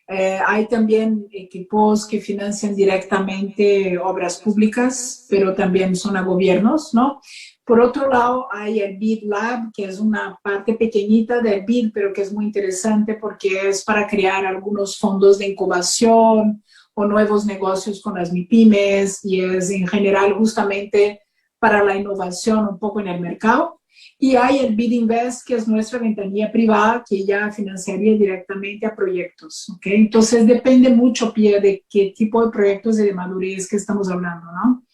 Hay también equipos que financian directamente obras públicas, pero también son a gobiernos, ¿no? Por otro lado, hay el BID Lab, que es una parte pequeñita del BID, pero que es muy interesante porque es para crear algunos fondos de incubación o nuevos negocios con las MIPYMES, y es en general justamente para la innovación un poco en el mercado. Y hay el BID Invest, que es nuestra ventanilla privada, que ya financiaría directamente a proyectos, ¿ok? Entonces depende mucho, Pierre, de qué tipo de proyectos y de madurez que estamos hablando, ¿no?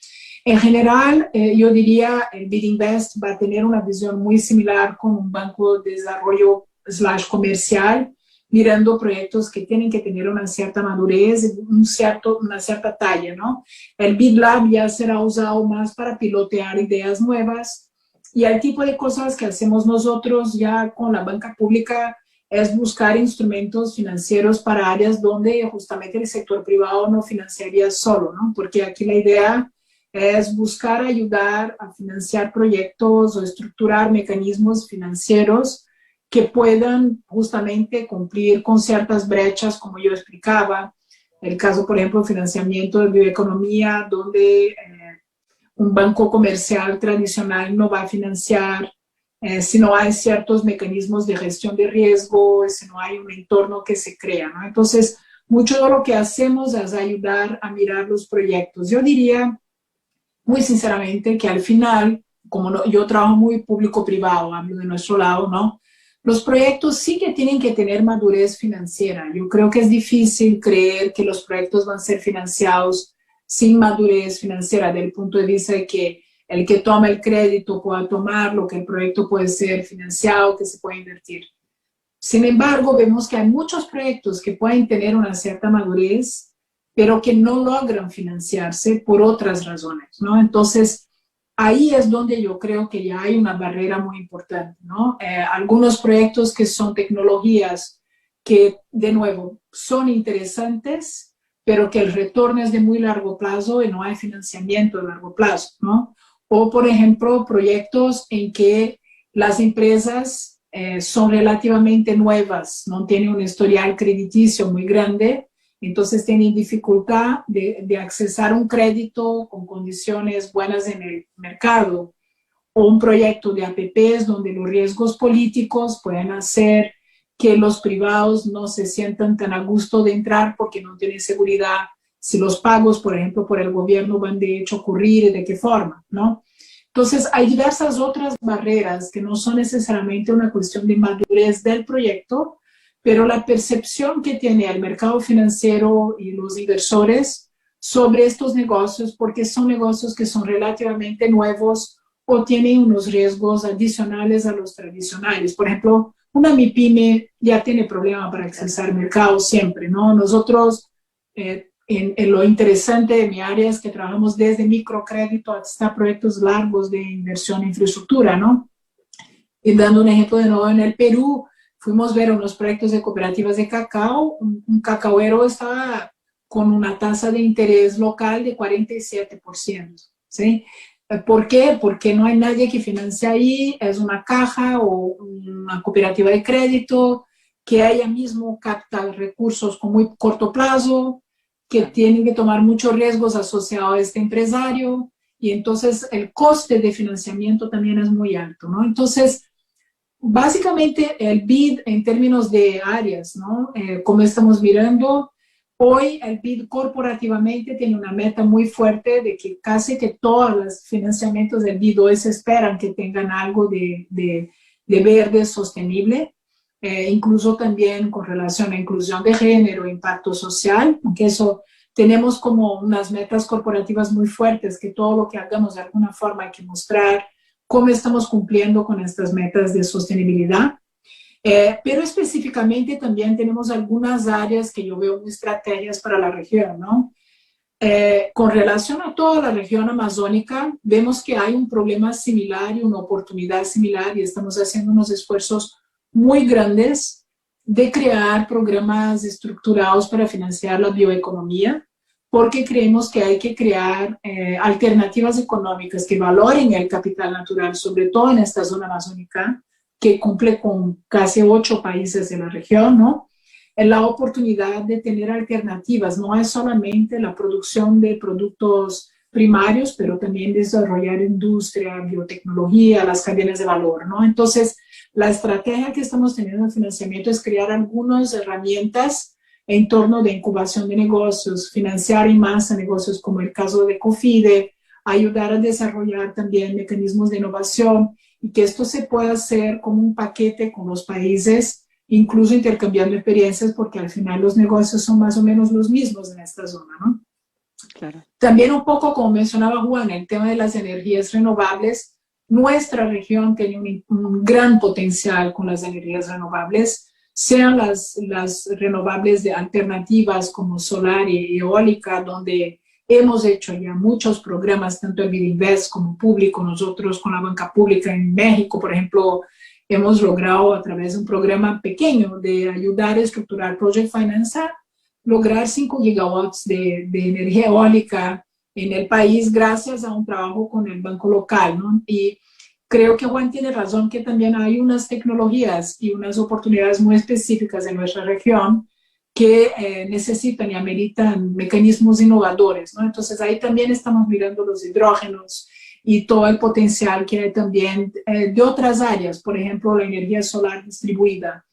En general, yo diría el BID Invest va a tener una visión muy similar con un banco de desarrollo / comercial, mirando proyectos que tienen que tener una cierta madurez, una cierta talla, ¿no? El BID Lab ya será usado más para pilotear ideas nuevas, y el tipo de cosas que hacemos nosotros ya con la banca pública es buscar instrumentos financieros para áreas donde justamente el sector privado no financiaría solo, ¿no? Porque aquí la idea es buscar ayudar a financiar proyectos o estructurar mecanismos financieros que puedan justamente cumplir con ciertas brechas, como yo explicaba. El caso, por ejemplo, financiamiento de bioeconomía, donde un banco comercial tradicional no va a financiar si no hay ciertos mecanismos de gestión de riesgo, si no hay un entorno que se crea, ¿no? Entonces, mucho de lo que hacemos es ayudar a mirar los proyectos. Yo diría, muy sinceramente, que al final, como yo trabajo muy público-privado, hablo de nuestro lado, ¿no? Los proyectos sí que tienen que tener madurez financiera. Yo creo que es difícil creer que los proyectos van a ser financiados sin madurez financiera, desde el punto de vista de que el que toma el crédito pueda tomarlo, que el proyecto puede ser financiado, que se puede invertir. Sin embargo, vemos que hay muchos proyectos que pueden tener una cierta madurez, pero que no logran financiarse por otras razones, ¿no? Entonces, ahí es donde yo creo que ya hay una barrera muy importante, ¿no? Algunos proyectos que son tecnologías que, de nuevo, son interesantes, pero que el retorno es de muy largo plazo y no hay financiamiento de largo plazo, ¿no? O, por ejemplo, proyectos en que las empresas son relativamente nuevas, no tienen un historial crediticio muy grande, entonces tienen dificultad de accesar un crédito con condiciones buenas en el mercado, o un proyecto de APPs donde los riesgos políticos pueden hacer que los privados no se sientan tan a gusto de entrar porque no tienen seguridad si los pagos, por ejemplo, por el gobierno van de hecho a ocurrir y de qué forma, ¿no? Entonces, hay diversas otras barreras que no son necesariamente una cuestión de madurez del proyecto, pero la percepción que tiene el mercado financiero y los inversores sobre estos negocios, porque son negocios que son relativamente nuevos o tienen unos riesgos adicionales a los tradicionales. Por ejemplo, una MIPYME ya tiene problema para accesar mercado siempre, ¿no? Nosotros, en lo interesante de mi área es que trabajamos desde microcrédito hasta proyectos largos de inversión en infraestructura, ¿no? Y dando un ejemplo de nuevo, en el Perú, fuimos a ver unos proyectos de cooperativas de cacao. Un cacaoero estaba con una tasa de interés local de 47%, ¿sí? ¿Por qué? Porque no hay nadie que financie ahí, es una caja o una cooperativa de crédito que ella mismo capta recursos con muy corto plazo, que tienen que tomar muchos riesgos asociados a este empresario, y entonces el coste de financiamiento también es muy alto, ¿no? Entonces, básicamente el BID en términos de áreas, ¿no? Como estamos mirando, hoy el BID corporativamente tiene una meta muy fuerte de que casi que todos los financiamientos del BID hoy se esperan que tengan algo de verde sostenible. Incluso también con relación a inclusión de género, impacto social, aunque eso tenemos como unas metas corporativas muy fuertes, que todo lo que hagamos de alguna forma hay que mostrar cómo estamos cumpliendo con estas metas de sostenibilidad. Pero específicamente también tenemos algunas áreas que yo veo muy estrategias para la región, ¿no? Con relación a toda la región amazónica, vemos que hay un problema similar y una oportunidad similar, y estamos haciendo unos esfuerzos muy grandes de crear programas estructurados para financiar la bioeconomía, porque creemos que hay que crear alternativas económicas que valoren el capital natural, sobre todo en esta zona amazónica, que cumple con casi 8 países de la región, ¿no? La oportunidad de tener alternativas, no es solamente la producción de productos primarios, pero también desarrollar industria, biotecnología, las cadenas de valor, ¿no? Entonces, la estrategia que estamos teniendo en financiamiento es crear algunas herramientas en torno de incubación de negocios, financiar en masa negocios como el caso de COFIDE, ayudar a desarrollar también mecanismos de innovación y que esto se pueda hacer como un paquete con los países, incluso intercambiando experiencias, porque al final los negocios son más o menos los mismos en esta zona, ¿no? Claro. También un poco, como mencionaba Juan, el tema de las energías renovables. Nuestra región tiene un gran potencial con las energías renovables, sean las renovables de alternativas como solar y eólica, donde hemos hecho ya muchos programas, tanto el BIDinvest como público. Nosotros con la banca pública en México, por ejemplo, hemos logrado a través de un programa pequeño de ayudar a estructurar Project Finance, lograr 5 gigawatts de energía eólica en el país gracias a un trabajo con el banco local, ¿no? Y creo que Juan tiene razón que también hay unas tecnologías y unas oportunidades muy específicas en nuestra región que necesitan y ameritan mecanismos innovadores, ¿no? Entonces ahí también estamos mirando los hidrógenos y todo el potencial que hay también de otras áreas, por ejemplo, la energía solar distribuida.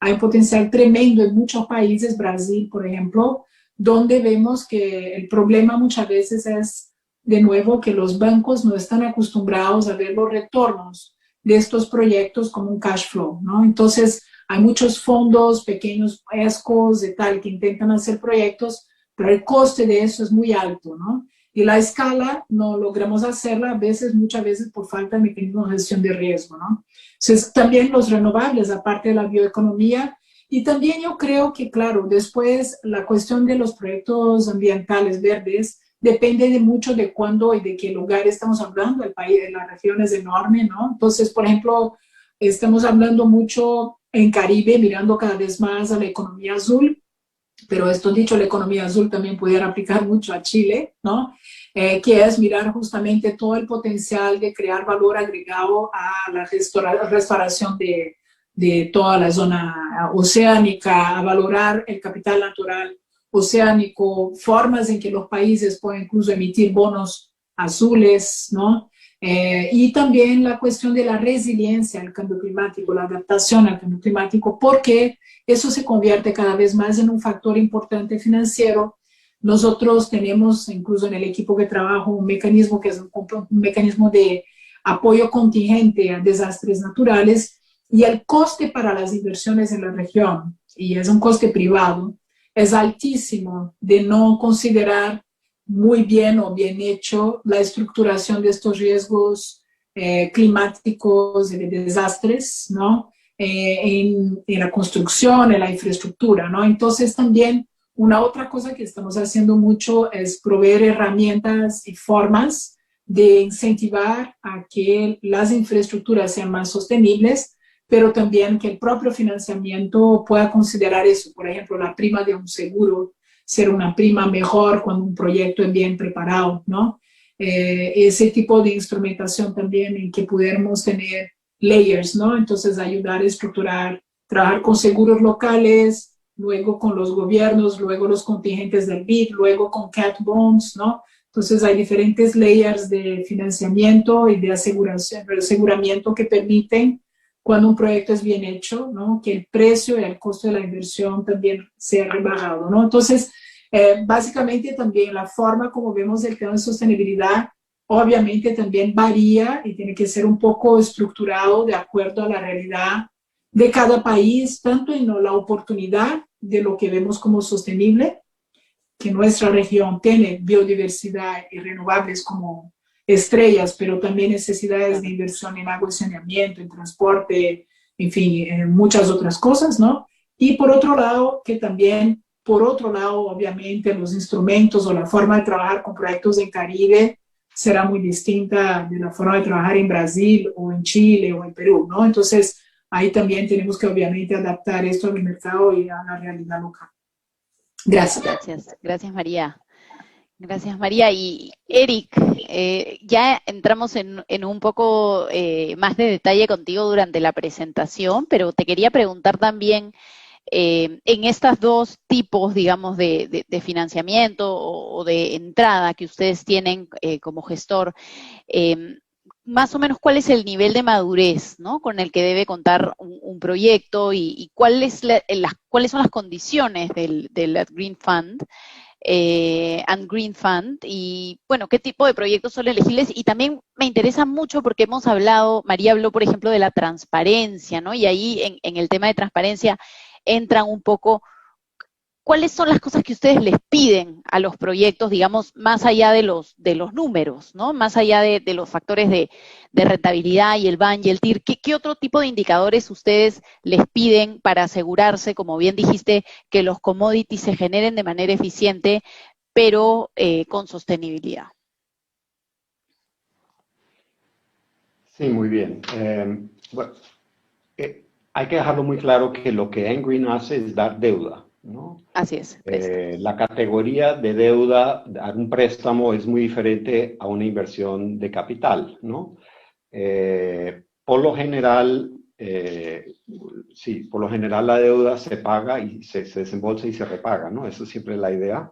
Hay un potencial tremendo en muchos países, Brasil, por ejemplo, donde vemos que el problema muchas veces es, de nuevo, que los bancos no están acostumbrados a ver los retornos de estos proyectos como un cash flow, ¿no? Entonces, hay muchos fondos, pequeños ESCOs y tal, que intentan hacer proyectos, pero el coste de eso es muy alto, ¿no? Y la escala no logramos hacerla a veces, muchas veces por falta de mecanismos de gestión de riesgo, ¿no? Entonces, también los renovables, aparte de la bioeconomía, y también yo creo que, claro, después la cuestión de los proyectos ambientales verdes depende de mucho de cuándo y de qué lugar estamos hablando. El país, la región es enorme, ¿no? Entonces, por ejemplo, estamos hablando mucho en Caribe, mirando cada vez más a la economía azul, pero esto dicho, la economía azul también pudiera aplicar mucho a Chile, ¿no? Que es mirar justamente todo el potencial de crear valor agregado a la restauración de toda la zona oceánica, a valorar el capital natural oceánico, formas en que los países pueden incluso emitir bonos azules, ¿no? Y también la cuestión de la resiliencia al cambio climático, la adaptación al cambio climático, porque eso se convierte cada vez más en un factor importante financiero. Nosotros tenemos, incluso en el equipo que trabajo, un mecanismo que es un mecanismo de apoyo contingente a desastres naturales, y el coste para las inversiones en la región, y es un coste privado, es altísimo de no considerar muy bien o bien hecho la estructuración de estos riesgos climáticos y de desastres, ¿no? En la construcción, en la infraestructura, ¿no? Entonces también una otra cosa que estamos haciendo mucho es proveer herramientas y formas de incentivar a que las infraestructuras sean más sostenibles, pero también que el propio financiamiento pueda considerar eso. Por ejemplo, la prima de un seguro, ser una prima mejor cuando un proyecto es bien preparado, ¿no? Ese tipo de instrumentación también en que pudiéramos tener layers, ¿no? Entonces ayudar a estructurar, trabajar con seguros locales, luego con los gobiernos, luego los contingentes del BID, luego con cat bonds, ¿no? Entonces hay diferentes layers de financiamiento y de aseguramiento que permiten, cuando un proyecto es bien hecho, ¿no? Que el precio y el costo de la inversión también sea rebajado, ¿no? Entonces, básicamente también la forma como vemos el tema de sostenibilidad obviamente también varía y tiene que ser un poco estructurado de acuerdo a la realidad de cada país, tanto en la oportunidad de lo que vemos como sostenible, que nuestra región tiene biodiversidad y renovables como estrellas, pero también necesidades de inversión en agua y saneamiento, en transporte, en fin, en muchas otras cosas, ¿no? Y por otro lado, que también, por otro lado, obviamente, los instrumentos o la forma de trabajar con proyectos en Caribe será muy distinta de la forma de trabajar en Brasil o en Chile o en Perú, ¿no? Entonces, ahí también tenemos que obviamente adaptar esto al mercado y a la realidad local. Gracias. Gracias María. Gracias María. Y Eric, ya entramos en un poco más de detalle contigo durante la presentación, pero te quería preguntar también, en estos dos tipos, digamos, de financiamiento o de entrada que ustedes tienen como gestor, más o menos cuál es el nivel de madurez, ¿no?, con el que debe contar un proyecto y cuáles son las condiciones del Green Fund and Green Fund, y bueno, qué tipo de proyectos son elegibles. Y también me interesa mucho porque hemos hablado, María habló por ejemplo de la transparencia, ¿no? Y ahí en el tema de transparencia entran un poco, ¿cuáles son las cosas que ustedes les piden a los proyectos, digamos, más allá de los números, ¿no? Más allá de los factores de rentabilidad y el BAN y el TIR, ¿qué otro tipo de indicadores ustedes les piden para asegurarse, como bien dijiste, que los commodities se generen de manera eficiente, pero con sostenibilidad? Sí, muy bien. Bueno, hay que dejarlo muy claro que lo que Engreen hace es dar deuda. ¿no? Así es. La categoría de deuda a un préstamo es muy diferente a una inversión de capital, ¿no? Por lo general, sí, por lo general la deuda se paga y se desembolsa y se repaga, ¿no? Eso es siempre la idea.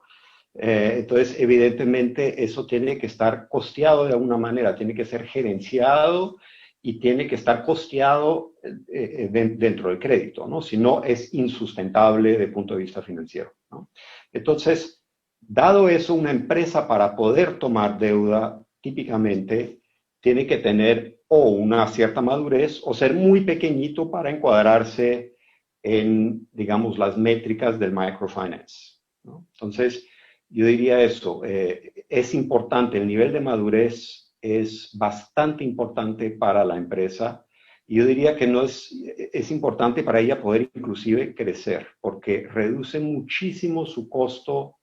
Entonces, evidentemente, eso tiene que estar costeado de alguna manera, tiene que ser gerenciado y tiene que estar costeado dentro del crédito, ¿no? Si no, es insustentable desde el punto de vista financiero, ¿no? Entonces, dado eso, una empresa para poder tomar deuda, típicamente, tiene que tener o una cierta madurez o ser muy pequeñito para encuadrarse en, digamos, las métricas del microfinance, ¿no? Entonces, yo diría eso, es importante, el nivel de madurez es bastante importante para la empresa y yo diría que no es importante para ella poder inclusive crecer porque reduce muchísimo su costo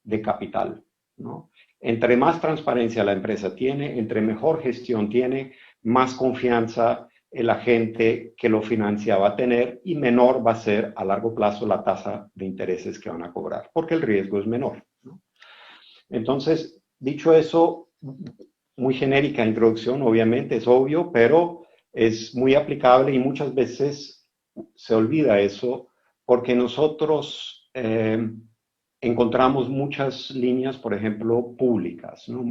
de capital, ¿no? Entre más transparencia la empresa tiene, entre mejor gestión tiene, más confianza el agente que lo financia va a tener y menor va a ser a largo plazo la tasa de intereses que van a cobrar, porque el riesgo es menor, ¿no? Entonces, dicho eso, muy genérica introducción, obviamente, es obvio, pero es muy aplicable y muchas veces se olvida eso porque nosotros encontramos muchas líneas, por ejemplo, públicas, ¿no?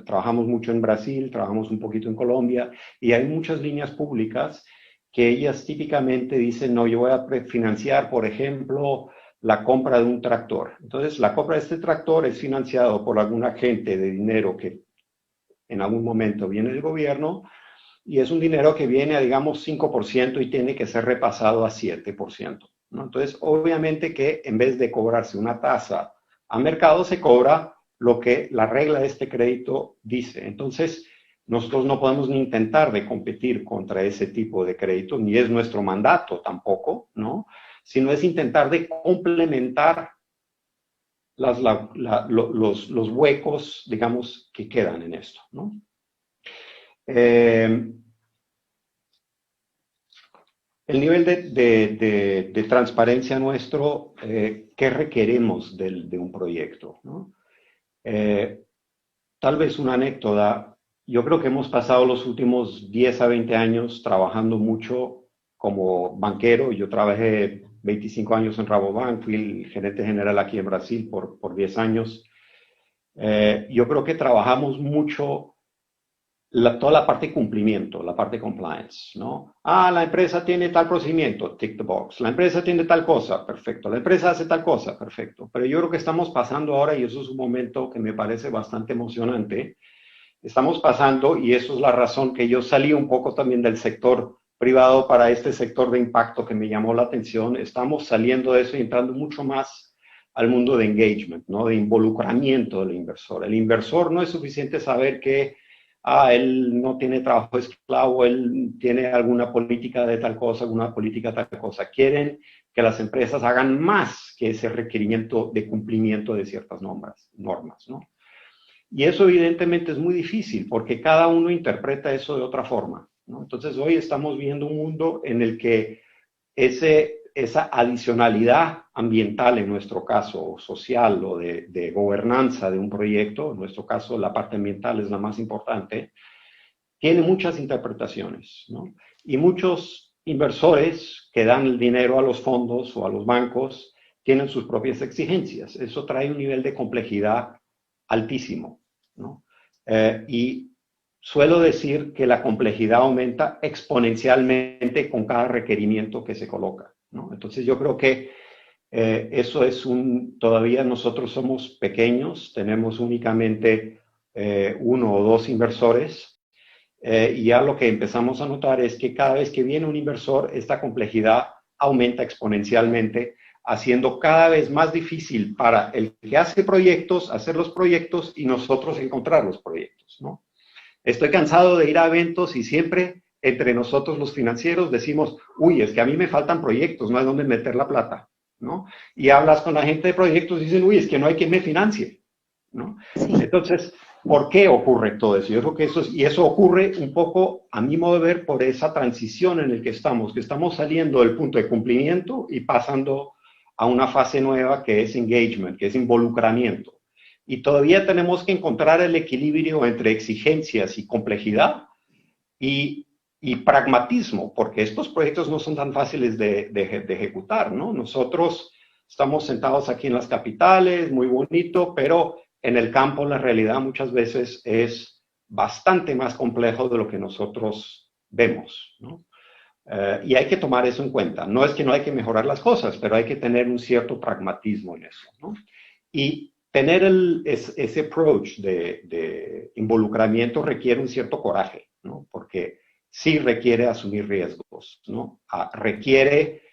Trabajamos mucho en Brasil, trabajamos un poquito en Colombia y hay muchas líneas públicas que ellas típicamente dicen, no, yo voy a financiar, por ejemplo, la compra de un tractor. Entonces, la compra de este tractor es financiado por algún agente de dinero que en algún momento viene del gobierno y es un dinero que viene a, digamos, 5% y tiene que ser repasado a 7%, ¿no? Entonces, obviamente que en vez de cobrarse una tasa a mercado, se cobra lo que la regla de este crédito dice. Entonces, nosotros no podemos ni intentar de competir contra ese tipo de crédito, ni es nuestro mandato tampoco, ¿no? Sino es intentar de complementar los huecos, digamos, que quedan en esto, ¿no? El nivel de transparencia nuestro, ¿qué requerimos de un proyecto, ¿no? Tal vez una anécdota, yo creo que hemos pasado los últimos 10 a 20 años trabajando mucho como banquero. Yo trabajé 25 años en Rabobank, fui el gerente general aquí en Brasil por 10 años. Yo creo que trabajamos mucho toda la parte de cumplimiento, la parte de compliance, ¿no? Ah, la empresa tiene tal procedimiento, tick the box. La empresa tiene tal cosa, perfecto. La empresa hace tal cosa, perfecto. Pero yo creo que estamos pasando ahora, y eso es un momento que me parece bastante emocionante, estamos pasando, y eso es la razón que yo salí un poco también del sector privado para este sector de impacto que me llamó la atención. Estamos saliendo de eso y entrando mucho más al mundo de engagement, ¿no? De involucramiento del inversor. El inversor no es suficiente saber que él no tiene trabajo esclavo, él tiene alguna política de tal cosa, alguna política de tal cosa. Quieren que las empresas hagan más que ese requerimiento de cumplimiento de ciertas normas, ¿no? Y eso evidentemente es muy difícil porque cada uno interpreta eso de otra forma, ¿no? Entonces hoy estamos viendo un mundo en el que esa adicionalidad ambiental, en nuestro caso, o social o de gobernanza de un proyecto, en nuestro caso la parte ambiental es la más importante, tiene muchas interpretaciones, ¿no? Y muchos inversores que dan el dinero a los fondos o a los bancos tienen sus propias exigencias. Eso trae un nivel de complejidad altísimo, ¿no? Y suelo decir que la complejidad aumenta exponencialmente con cada requerimiento que se coloca, ¿no? Entonces yo creo que eso es todavía nosotros somos pequeños, tenemos únicamente 1 o 2 inversores y ya lo que empezamos a notar es que cada vez que viene un inversor, esta complejidad aumenta exponencialmente, haciendo cada vez más difícil para el que hace proyectos, hacer los proyectos y nosotros encontrar los proyectos, ¿no? Estoy cansado de ir a eventos y siempre entre nosotros los financieros decimos, uy, es que a mí me faltan proyectos, no hay dónde meter la plata, ¿no? Y hablas con la gente de proyectos y dicen, uy, es que no hay quien me financie, ¿no? Sí. Entonces, ¿por qué ocurre todo eso? Yo creo que eso ocurre un poco, a mi modo de ver, por esa transición en el que estamos saliendo del punto de cumplimiento y pasando a una fase nueva que es engagement, que es involucramiento. Y todavía tenemos que encontrar el equilibrio entre exigencias y complejidad y pragmatismo, porque estos proyectos no son tan fáciles de ejecutar, ¿no? Nosotros estamos sentados aquí en las capitales, muy bonito, pero en el campo la realidad muchas veces es bastante más complejo de lo que nosotros vemos, ¿no? Y hay que tomar eso en cuenta. No es que no hay que mejorar las cosas, pero hay que tener un cierto pragmatismo en eso, ¿no? Y tener ese approach de involucramiento requiere un cierto coraje, ¿no? Porque sí requiere asumir riesgos, ¿no? Requiere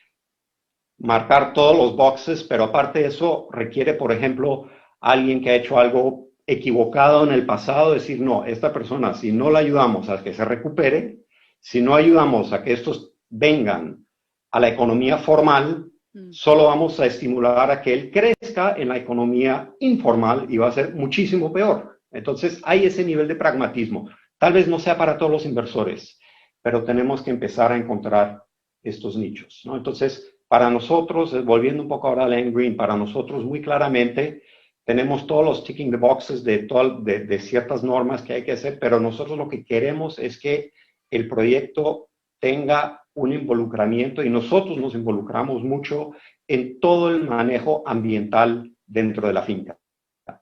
marcar todos los boxes, pero aparte de eso requiere, por ejemplo, alguien que ha hecho algo equivocado en el pasado, decir, no, esta persona, si no la ayudamos a que se recupere, si no ayudamos a que estos vengan a la economía formal, solo vamos a estimular a que él crezca en la economía informal y va a ser muchísimo peor. Entonces, hay ese nivel de pragmatismo. Tal vez no sea para todos los inversores, pero tenemos que empezar a encontrar estos nichos, ¿no? Entonces, para nosotros, volviendo un poco ahora a Land Green, para nosotros muy claramente tenemos todos los ticking the boxes de ciertas normas que hay que hacer, pero nosotros lo que queremos es que el proyecto tenga un involucramiento y nosotros nos involucramos mucho en todo el manejo ambiental dentro de la finca,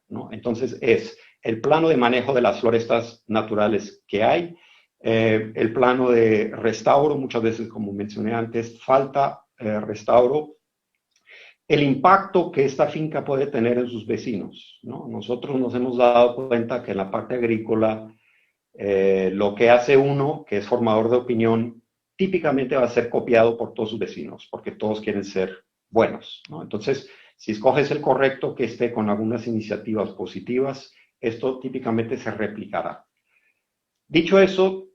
¿no? Entonces es el plano de manejo de las florestas naturales que hay, el plano de restauro, muchas veces como mencioné antes, falta restauro, el impacto que esta finca puede tener en sus vecinos, ¿no? Nosotros nos hemos dado cuenta que en la parte agrícola lo que hace uno, que es formador de opinión, típicamente va a ser copiado por todos sus vecinos, porque todos quieren ser buenos, ¿no? Entonces, si escoges el correcto que esté con algunas iniciativas positivas, esto típicamente se replicará. Dicho eso,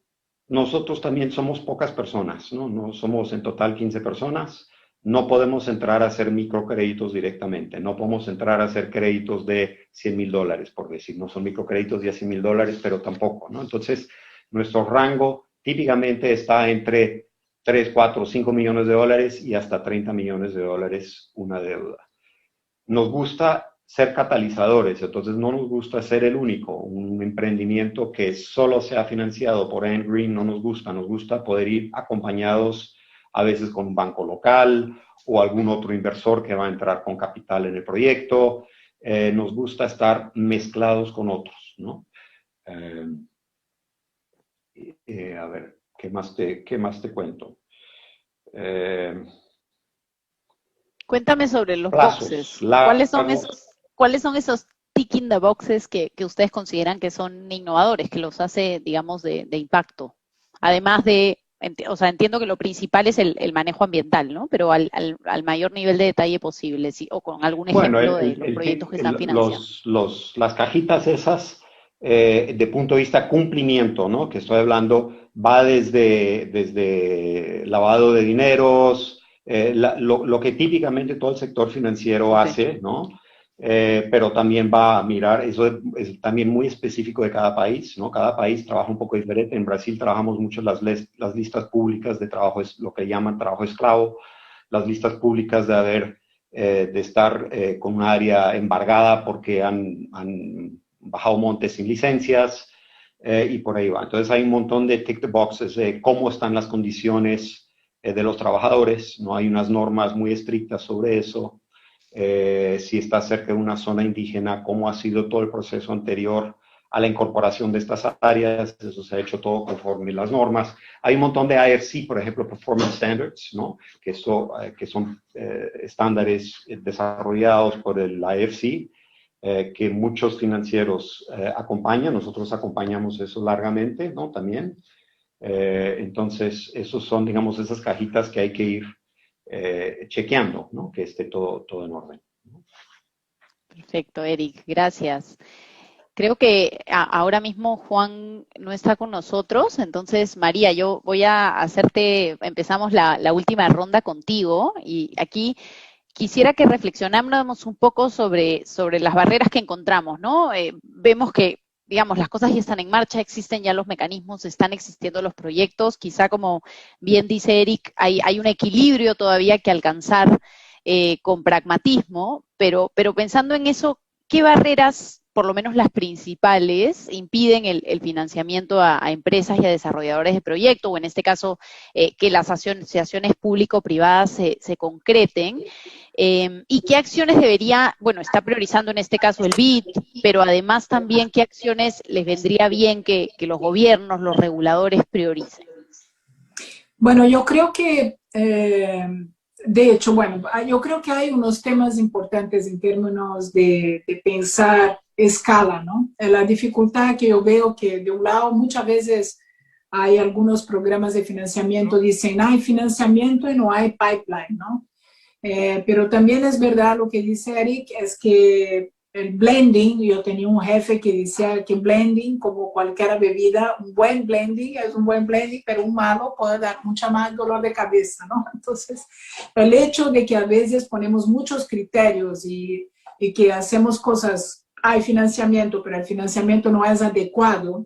nosotros también somos pocas personas, ¿no? No somos en total 15 personas. No podemos entrar a hacer microcréditos directamente. No podemos entrar a hacer créditos de $100,000, por decir. No son microcréditos de $100,000, pero tampoco, ¿no? Entonces, nuestro rango típicamente está entre 3, 4, 5 millones de dólares y hasta 30 millones de dólares una deuda. Nos gusta ser catalizadores, entonces no nos gusta ser el único. Un emprendimiento que solo sea financiado por Land Green no nos gusta poder ir acompañados a veces con un banco local o algún otro inversor que va a entrar con capital en el proyecto. Nos gusta estar mezclados con otros, ¿no? A ver, ¿qué más te cuento? Cuéntame sobre los Plazos, boxes. largos. ¿Cuáles son esos ticking the boxes que ustedes consideran que son innovadores, que los hace, digamos, de impacto? Además de, o sea, entiendo que lo principal es el manejo ambiental, ¿no? Pero al mayor nivel de detalle posible, ¿sí? O con algún ejemplo de los proyectos que están financiando. Las cajitas esas, de punto de vista cumplimiento, ¿no? Que estoy hablando, va desde lavado de dineros, lo que típicamente todo el sector financiero hace, ¿no? Pero también va a mirar, eso es también muy específico de cada país, ¿no? Cada país trabaja un poco diferente. En Brasil trabajamos mucho las listas públicas de trabajo, es lo que llaman trabajo esclavo, las listas públicas de estar con un área embargada porque han bajado montes sin licencias, y por ahí va. Entonces hay un montón de tick the boxes de cómo están las condiciones de los trabajadores, no hay unas normas muy estrictas sobre eso. Si está cerca de una zona indígena, cómo ha sido todo el proceso anterior a la incorporación de estas áreas, eso se ha hecho todo conforme las normas. Hay un montón de IFC, por ejemplo, Performance Standards, ¿no? que son estándares desarrollados por el IFC, que muchos financieros acompañan, nosotros acompañamos eso largamente, ¿no? También. Entonces, esos son, digamos, esas cajitas que hay que ir chequeando, ¿no? Que esté todo en orden. Perfecto, Eric, gracias. Creo que ahora mismo Juan no está con nosotros, entonces María, yo voy a empezamos la última ronda contigo y aquí quisiera que reflexionáramos un poco sobre las barreras que encontramos, ¿no? Vemos que, digamos, las cosas ya están en marcha, existen ya los mecanismos, están existiendo los proyectos, quizá como bien dice Eric, hay un equilibrio todavía que alcanzar con pragmatismo, pero pensando en eso, ¿qué barreras, por lo menos las principales, impiden el financiamiento a empresas y a desarrolladores de proyectos, o en este caso, que las asociaciones público-privadas se concreten? ¿Y qué acciones debería, bueno, está priorizando en este caso el BID, pero además también qué acciones les vendría bien que los gobiernos, los reguladores prioricen? Bueno, yo creo que, de hecho, bueno, yo creo que hay unos temas importantes en términos de pensar escala, ¿no? La dificultad que yo veo que de un lado muchas veces hay algunos programas de financiamiento, dicen hay financiamiento y no hay pipeline, ¿no? Pero también es verdad lo que dice Eric, es que el blending, yo tenía un jefe que decía que blending, como cualquier bebida, un buen blending es un buen blending, pero un malo puede dar mucha más dolor de cabeza, ¿no? Entonces, el hecho de que a veces ponemos muchos criterios y que hacemos cosas, hay financiamiento, pero el financiamiento no es adecuado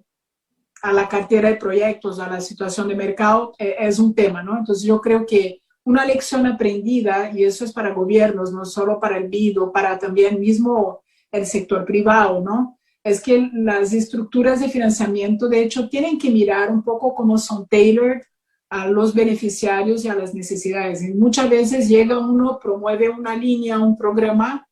a la cartera de proyectos, a la situación de mercado, es un tema, ¿no? Entonces, yo creo que una lección aprendida, y eso es para gobiernos, no solo para el BID, o para también mismo el sector privado, ¿no? Es que las estructuras de financiamiento, de hecho, tienen que mirar un poco cómo son tailored a los beneficiarios y a las necesidades. Y muchas veces llega uno, promueve una línea, un programa,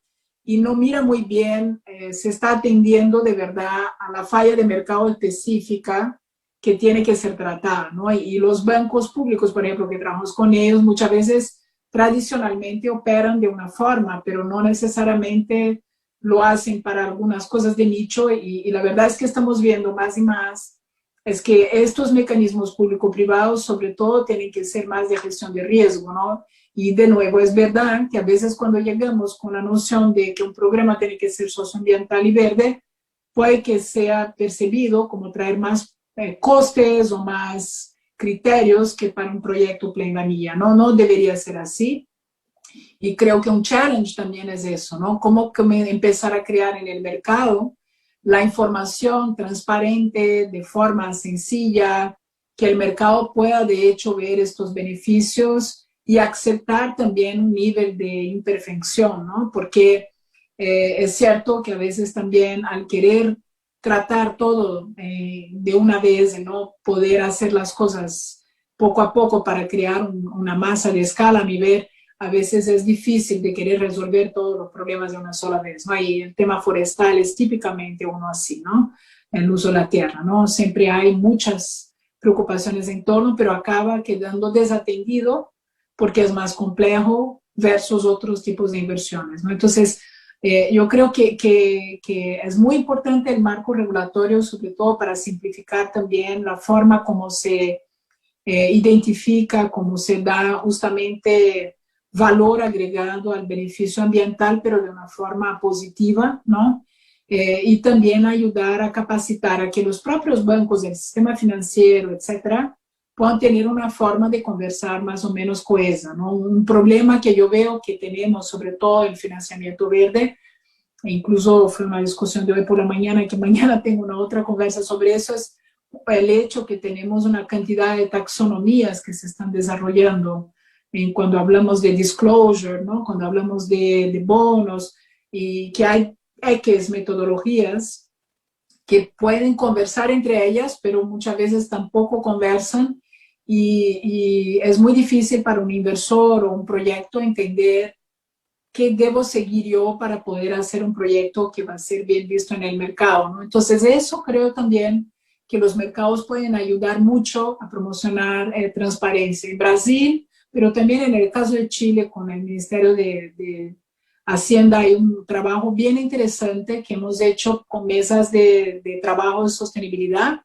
y no mira muy bien, se está atendiendo de verdad a la falla de mercado específica que tiene que ser tratada, ¿no? Y los bancos públicos, por ejemplo, que trabajamos con ellos, muchas veces tradicionalmente operan de una forma, pero no necesariamente lo hacen para algunas cosas de nicho, y la verdad es que estamos viendo más y más es que estos mecanismos público-privados sobre todo tienen que ser más de gestión de riesgo, ¿no? Y de nuevo es verdad que a veces cuando llegamos con la noción de que un programa tiene que ser socioambiental y verde, puede que sea percibido como traer más costes o más criterios que para un proyecto plain vanilla, ¿no? No debería ser así. Y creo que un challenge también es eso, ¿no? Cómo empezar a crear en el mercado la información transparente, de forma sencilla, que el mercado pueda de hecho ver estos beneficios y aceptar también un nivel de imperfección, ¿no? Porque es cierto que a veces también al querer tratar todo de una vez, no poder hacer las cosas poco a poco para crear una masa de escala, a mi ver, a veces es difícil de querer resolver todos los problemas de una sola vez, ¿no? Y el tema forestal es típicamente uno así, ¿no? El uso de la tierra, ¿no? Siempre hay muchas preocupaciones en torno, pero acaba quedando desatendido porque es más complejo versus otros tipos de inversiones, ¿no? Entonces, yo creo que es muy importante el marco regulatorio, sobre todo para simplificar también la forma como se identifica, cómo se da justamente valor agregado al beneficio ambiental, pero de una forma positiva, ¿no? Y también ayudar a capacitar a que los propios bancos, el sistema financiero, etcétera, puedan tener una forma de conversar más o menos cohesa, ¿no? Un problema que yo veo que tenemos, sobre todo el financiamiento verde, e incluso fue una discusión de hoy por la mañana, y que mañana tengo una otra conversa sobre eso, es el hecho que tenemos una cantidad de taxonomías que se están desarrollando cuando hablamos de disclosure, ¿no? Cuando hablamos de bonos, y que hay X metodologías que pueden conversar entre ellas, pero muchas veces tampoco conversan, y es muy difícil para un inversor o un proyecto entender qué debo seguir yo para poder hacer un proyecto que va a ser bien visto en el mercado, ¿no? Entonces eso creo también que los mercados pueden ayudar mucho a promocionar transparencia. En Brasil, pero también en el caso de Chile, con el Ministerio de Hacienda, hay un trabajo bien interesante que hemos hecho con mesas de trabajo de sostenibilidad,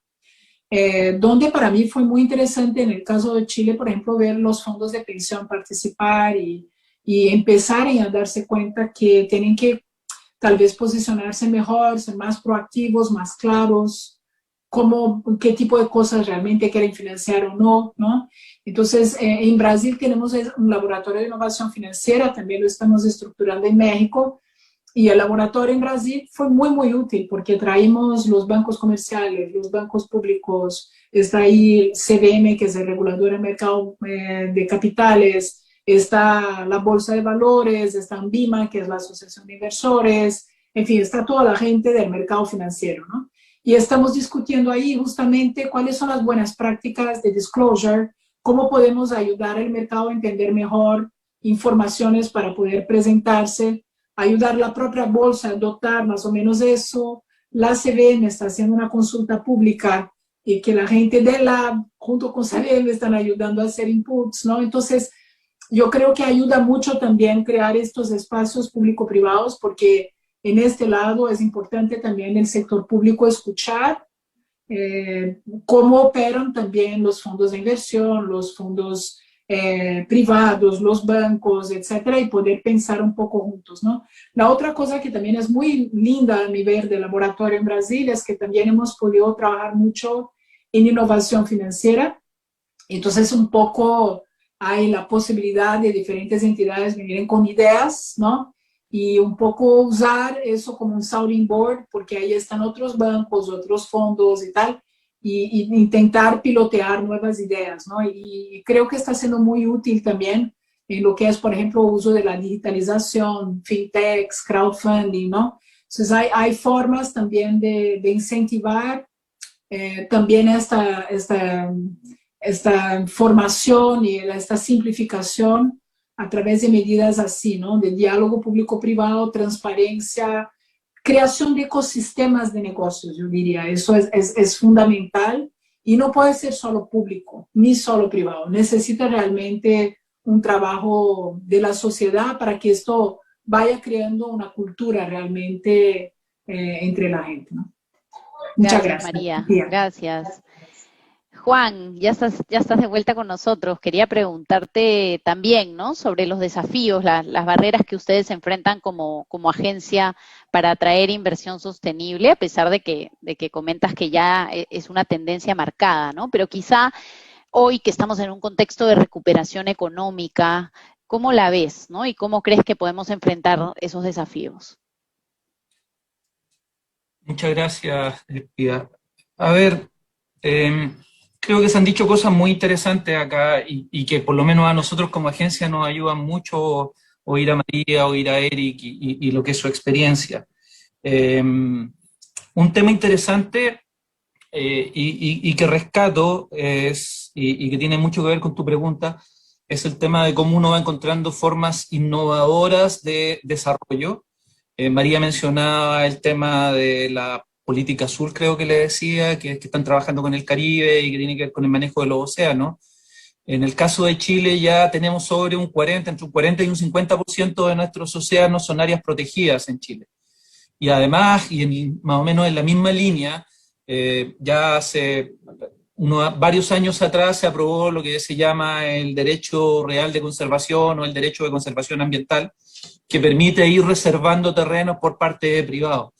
donde para mí fue muy interesante en el caso de Chile, por ejemplo, ver los fondos de pensión participar y empezar a darse cuenta que tienen que tal vez posicionarse mejor, ser más proactivos, más claros, qué tipo de cosas realmente quieren financiar o no, ¿no? Entonces, en Brasil tenemos un laboratorio de innovación financiera, también lo estamos estructurando en México, y el laboratorio en Brasil fue muy, muy útil porque traímos los bancos comerciales, los bancos públicos, está ahí CVM, que es el regulador del mercado de capitales, está la Bolsa de Valores, está ANBIMA, que es la Asociación de Inversores, en fin, está toda la gente del mercado financiero, ¿no? Y estamos discutiendo ahí justamente cuáles son las buenas prácticas de disclosure, cómo podemos ayudar al mercado a entender mejor informaciones para poder presentarse, ayudar la propia bolsa a adoptar más o menos eso. La CVM está haciendo una consulta pública y que la gente de la, junto con CVM, están ayudando a hacer inputs, ¿no? Entonces, yo creo que ayuda mucho también crear estos espacios público-privados porque en este lado es importante también el sector público escuchar cómo operan también los fondos de inversión, los fondos privados, los bancos, etcétera, y poder pensar un poco juntos, ¿no? La otra cosa que también es muy linda a nivel de laboratorio en Brasil es que también hemos podido trabajar mucho en innovación financiera. Entonces, un poco hay la posibilidad de diferentes entidades venir con ideas, ¿no? Y un poco usar eso como un sounding board, porque ahí están otros bancos, otros fondos y tal, y intentar pilotear nuevas ideas, ¿no? Y creo que está siendo muy útil también en lo que es, por ejemplo, el uso de la digitalización, fintechs, crowdfunding, ¿no? Entonces, hay formas también de incentivar también esta formación y esta simplificación a través de medidas así, ¿no? De diálogo público-privado, transparencia, creación de ecosistemas de negocios, yo diría. Eso es fundamental y no puede ser solo público ni solo privado. Necesita realmente un trabajo de la sociedad para que esto vaya creando una cultura realmente entre la gente, ¿no? Muchas gracias. María. Tía. Gracias. Juan, ya estás de vuelta con nosotros. Quería preguntarte también, ¿no? Sobre los desafíos, las barreras que ustedes enfrentan como agencia para atraer inversión sostenible, a pesar de que comentas que ya es una tendencia marcada, ¿no? Pero quizá hoy que estamos en un contexto de recuperación económica, ¿cómo la ves, ¿no? ¿Y cómo crees que podemos enfrentar esos desafíos? Muchas gracias, Pia. A ver, creo que se han dicho cosas muy interesantes acá y que por lo menos a nosotros como agencia nos ayudan mucho oír a María, oír a Eric y lo que es su experiencia. Un tema interesante y que rescato y que tiene mucho que ver con tu pregunta es el tema de cómo uno va encontrando formas innovadoras de desarrollo. María mencionaba el tema de la política azul, creo que le decía, que están trabajando con el Caribe y que tiene que ver con el manejo de los océanos. En el caso de Chile ya tenemos sobre entre un 40 y un 50% de nuestros océanos son áreas protegidas en Chile. Y además, más o menos en la misma línea, ya hace varios años atrás se aprobó lo que se llama el derecho real de conservación o el derecho de conservación ambiental, que permite ir reservando terrenos por parte de privados.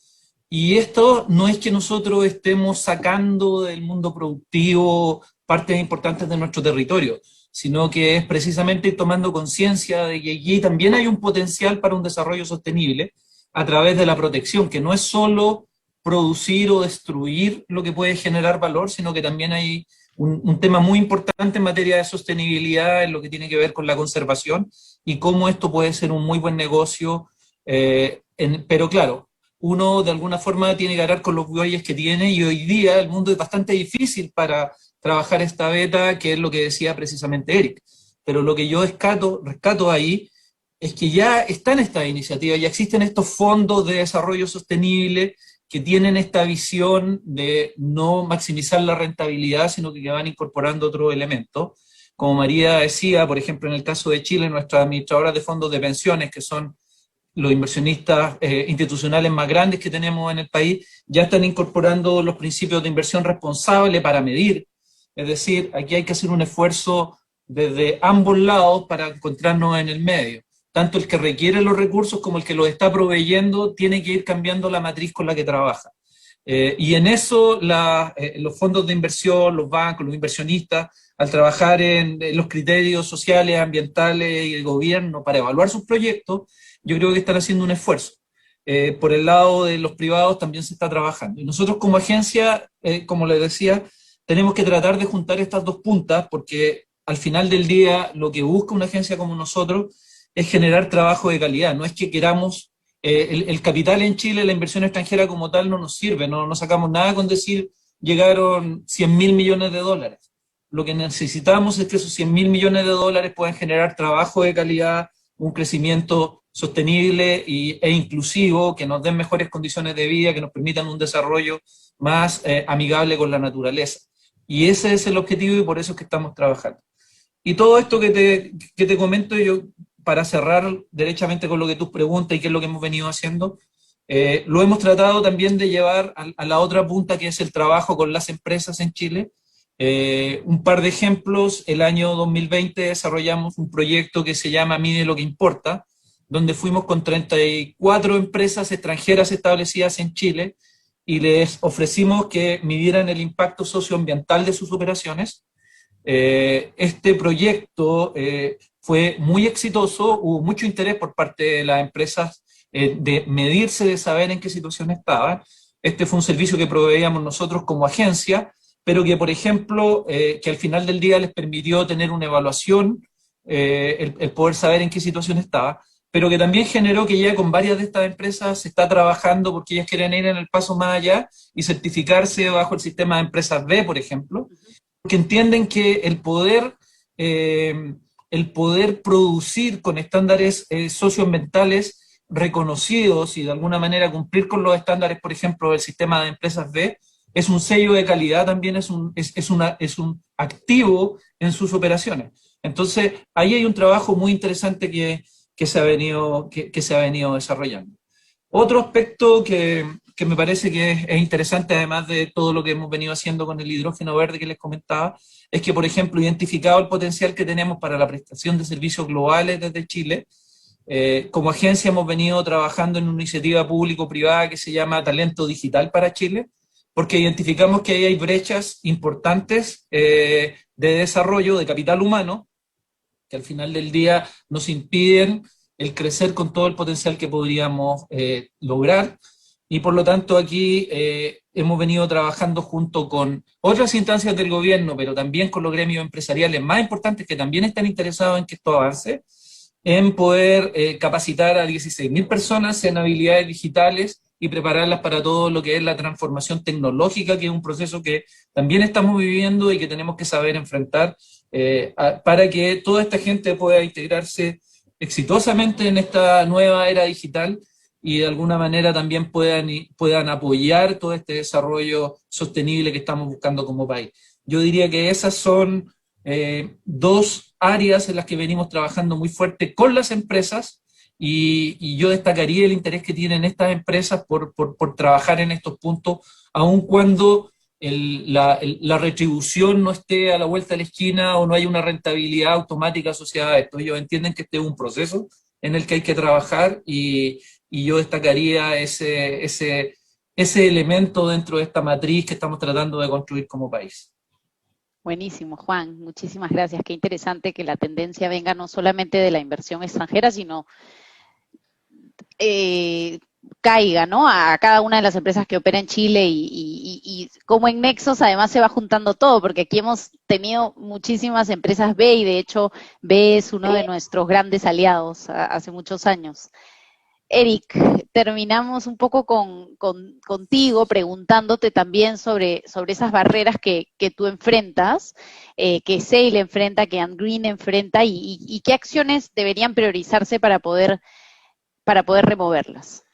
Y esto no es que nosotros estemos sacando del mundo productivo partes importantes de nuestro territorio, sino que es precisamente ir tomando conciencia de que allí también hay un potencial para un desarrollo sostenible a través de la protección, que no es solo producir o destruir lo que puede generar valor, sino que también hay un tema muy importante en materia de sostenibilidad en lo que tiene que ver con la conservación y cómo esto puede ser un muy buen negocio, pero claro, uno de alguna forma tiene que agarrar con los bueyes que tiene y hoy día el mundo es bastante difícil para trabajar esta beta, que es lo que decía precisamente Eric. Pero lo que yo rescato ahí es que ya están estas iniciativas, ya existen estos fondos de desarrollo sostenible que tienen esta visión de no maximizar la rentabilidad, sino que van incorporando otros elementos. Como María decía, por ejemplo, en el caso de Chile, nuestras administradoras de fondos de pensiones, que son los inversionistas institucionales más grandes que tenemos en el país, ya están incorporando los principios de inversión responsable para medir. Es decir, aquí hay que hacer un esfuerzo desde ambos lados para encontrarnos en el medio. Tanto el que requiere los recursos como el que los está proveyendo tiene que ir cambiando la matriz con la que trabaja. Y en eso los fondos de inversión, los bancos, los inversionistas, al trabajar en los criterios sociales, ambientales y el gobierno para evaluar sus proyectos, yo creo que están haciendo un esfuerzo. Por el lado de los privados también se está trabajando. Y nosotros como agencia, como les decía, tenemos que tratar de juntar estas dos puntas porque al final del día lo que busca una agencia como nosotros es generar trabajo de calidad. No es que queramos, el capital en Chile, la inversión extranjera como tal no nos sirve, no sacamos nada con decir llegaron 100.000 millones de dólares. Lo que necesitamos es que esos 100.000 millones de dólares puedan generar trabajo de calidad, un crecimiento sostenible e inclusivo, que nos den mejores condiciones de vida, que nos permitan un desarrollo más amigable con la naturaleza. Y ese es el objetivo y por eso es que estamos trabajando. Y todo esto que te comento yo, para cerrar derechamente con lo que tú preguntas y qué es lo que hemos venido haciendo, lo hemos tratado también de llevar a la otra punta, que es el trabajo con las empresas en Chile. Un par de ejemplos: el año 2020 desarrollamos un proyecto que se llama Mide lo que importa, donde fuimos con 34 empresas extranjeras establecidas en Chile y les ofrecimos que midieran el impacto socioambiental de sus operaciones. Este proyecto fue muy exitoso, hubo mucho interés por parte de las empresas de medirse, de saber en qué situación estaban. Este fue un servicio que proveíamos nosotros como agencia, pero que, por ejemplo, que al final del día les permitió tener una evaluación, el poder saber en qué situación estaba, pero que también generó que ya con varias de estas empresas se está trabajando porque ellas quieren ir en el paso más allá y certificarse bajo el sistema de empresas B, por ejemplo, porque entienden que el poder producir con estándares socioambientales reconocidos y de alguna manera cumplir con los estándares, por ejemplo, del sistema de empresas B, es un sello de calidad, también es un activo en sus operaciones. Entonces, ahí hay un trabajo muy interesante que se ha venido desarrollando. Otro aspecto que me parece que es interesante, además de todo lo que hemos venido haciendo con el hidrógeno verde que les comentaba, es que, por ejemplo, identificado el potencial que tenemos para la prestación de servicios globales desde Chile, como agencia hemos venido trabajando en una iniciativa público-privada que se llama Talento Digital para Chile, porque identificamos que ahí hay brechas importantes de desarrollo de capital humano, que al final del día nos impiden el crecer con todo el potencial que podríamos lograr. Y por lo tanto aquí hemos venido trabajando junto con otras instancias del gobierno, pero también con los gremios empresariales más importantes que también están interesados en que esto avance, en poder capacitar a 16.000 personas en habilidades digitales y prepararlas para todo lo que es la transformación tecnológica, que es un proceso que también estamos viviendo y que tenemos que saber enfrentar para que toda esta gente pueda integrarse exitosamente en esta nueva era digital y de alguna manera también puedan apoyar todo este desarrollo sostenible que estamos buscando como país. Yo diría que esas son dos áreas en las que venimos trabajando muy fuerte con las empresas y yo destacaría el interés que tienen estas empresas por trabajar en estos puntos, aun cuando la retribución no esté a la vuelta de la esquina o no hay una rentabilidad automática asociada a esto. Ellos entienden que este es un proceso en el que hay que trabajar y yo destacaría ese elemento dentro de esta matriz que estamos tratando de construir como país. Buenísimo, Juan. Muchísimas gracias. Qué interesante que la tendencia venga no solamente de la inversión extranjera, sino caiga, ¿no?, a cada una de las empresas que opera en Chile y como en Nexos además se va juntando todo, porque aquí hemos tenido muchísimas empresas B y de hecho B es uno de nuestros grandes aliados hace muchos años. Eric, terminamos un poco contigo preguntándote también sobre esas barreras que tú enfrentas, que Sail enfrenta, que And Green enfrenta y qué acciones deberían priorizarse para poder removerlas.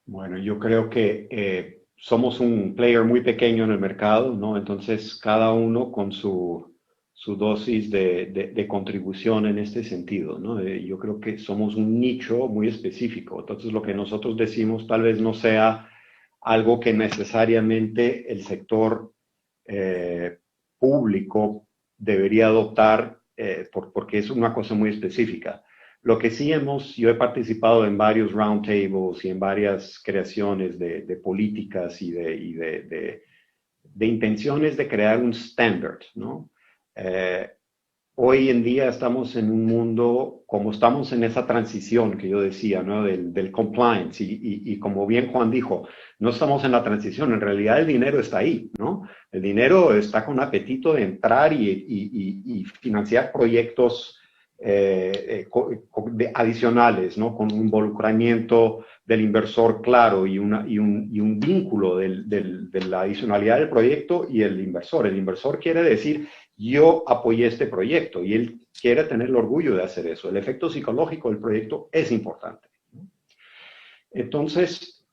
Bueno, yo creo que somos un player muy pequeño en el mercado, ¿no? Entonces, cada uno con su dosis de contribución en este sentido, ¿no? Yo creo que somos un nicho muy específico. Entonces, lo que nosotros decimos tal vez no sea algo que necesariamente el sector público debería adoptar porque es una cosa muy específica. Lo que sí yo he participado en varios roundtables y en varias creaciones de políticas y de intenciones de crear un standard, ¿no? hoy en día estamos en un mundo, como estamos en esa transición que yo decía, ¿no? Del compliance, y como bien Juan dijo, no estamos en la transición, en realidad el dinero está ahí, ¿no? El dinero está con apetito de entrar y financiar proyectos adicionales, ¿no? Con un involucramiento del inversor claro y un vínculo de la adicionalidad del proyecto y el inversor. El inversor quiere decir, yo apoyé este proyecto y él quiere tener el orgullo de hacer eso. El efecto psicológico del proyecto es importante. Entonces,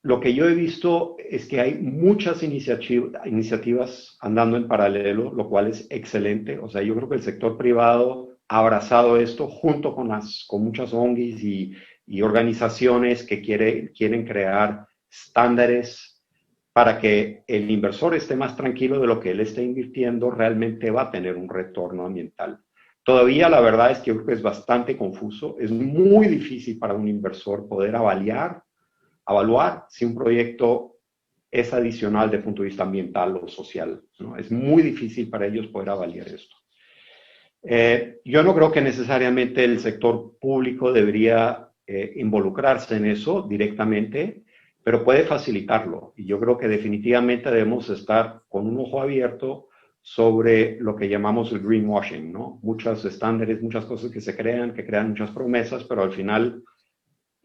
lo que yo he visto es que hay muchas iniciativas andando en paralelo, lo cual es excelente. O sea, yo creo que el sector privado ha abrazado esto junto con muchas ONGs y organizaciones que quieren crear estándares para que el inversor esté más tranquilo de lo que él está invirtiendo, realmente va a tener un retorno ambiental. Todavía la verdad es que yo creo que es bastante confuso, es muy difícil para un inversor poder evaluar si un proyecto es adicional desde el punto de vista ambiental o social, ¿no? Es muy difícil para ellos poder evaluar esto. Yo no creo que necesariamente el sector público debería involucrarse en eso directamente, pero puede facilitarlo. Y yo creo que definitivamente debemos estar con un ojo abierto sobre lo que llamamos el greenwashing, ¿no? Muchos estándares, muchas cosas que se crean, que crean muchas promesas, pero al final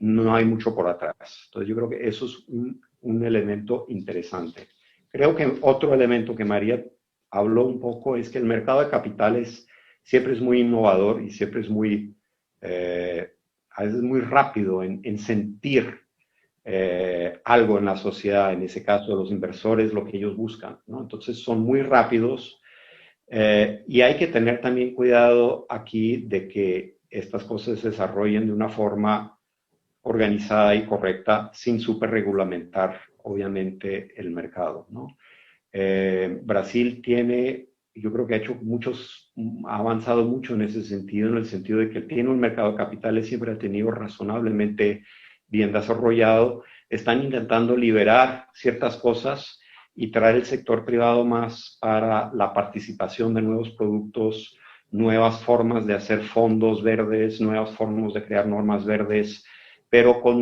no hay mucho por atrás. Entonces yo creo que eso es un elemento interesante. Creo que otro elemento que María habló un poco es que el mercado de capitales siempre es muy innovador y siempre es muy, a veces muy rápido en sentir algo en la sociedad, en ese caso de los inversores, lo que ellos buscan, ¿no? Entonces son muy rápidos y hay que tener también cuidado aquí de que estas cosas se desarrollen de una forma organizada y correcta sin superregulamentar, obviamente, el mercado, ¿no? Brasil tiene, yo creo que ha avanzado mucho en ese sentido, en el sentido de que tiene un mercado de capitales, siempre ha tenido razonablemente bien desarrollado. Están intentando liberar ciertas cosas y traer el sector privado más para la participación de nuevos productos, nuevas formas de hacer fondos verdes, nuevas formas de crear normas verdes, pero con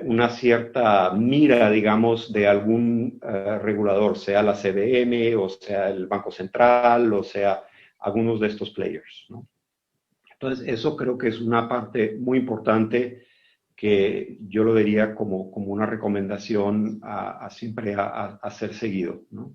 una cierta mira, digamos, de algún regulador, sea la CBM, o sea el Banco Central, o sea algunos de estos players, ¿no? Entonces, eso creo que es una parte muy importante que yo lo diría como una recomendación siempre a ser seguido, ¿no?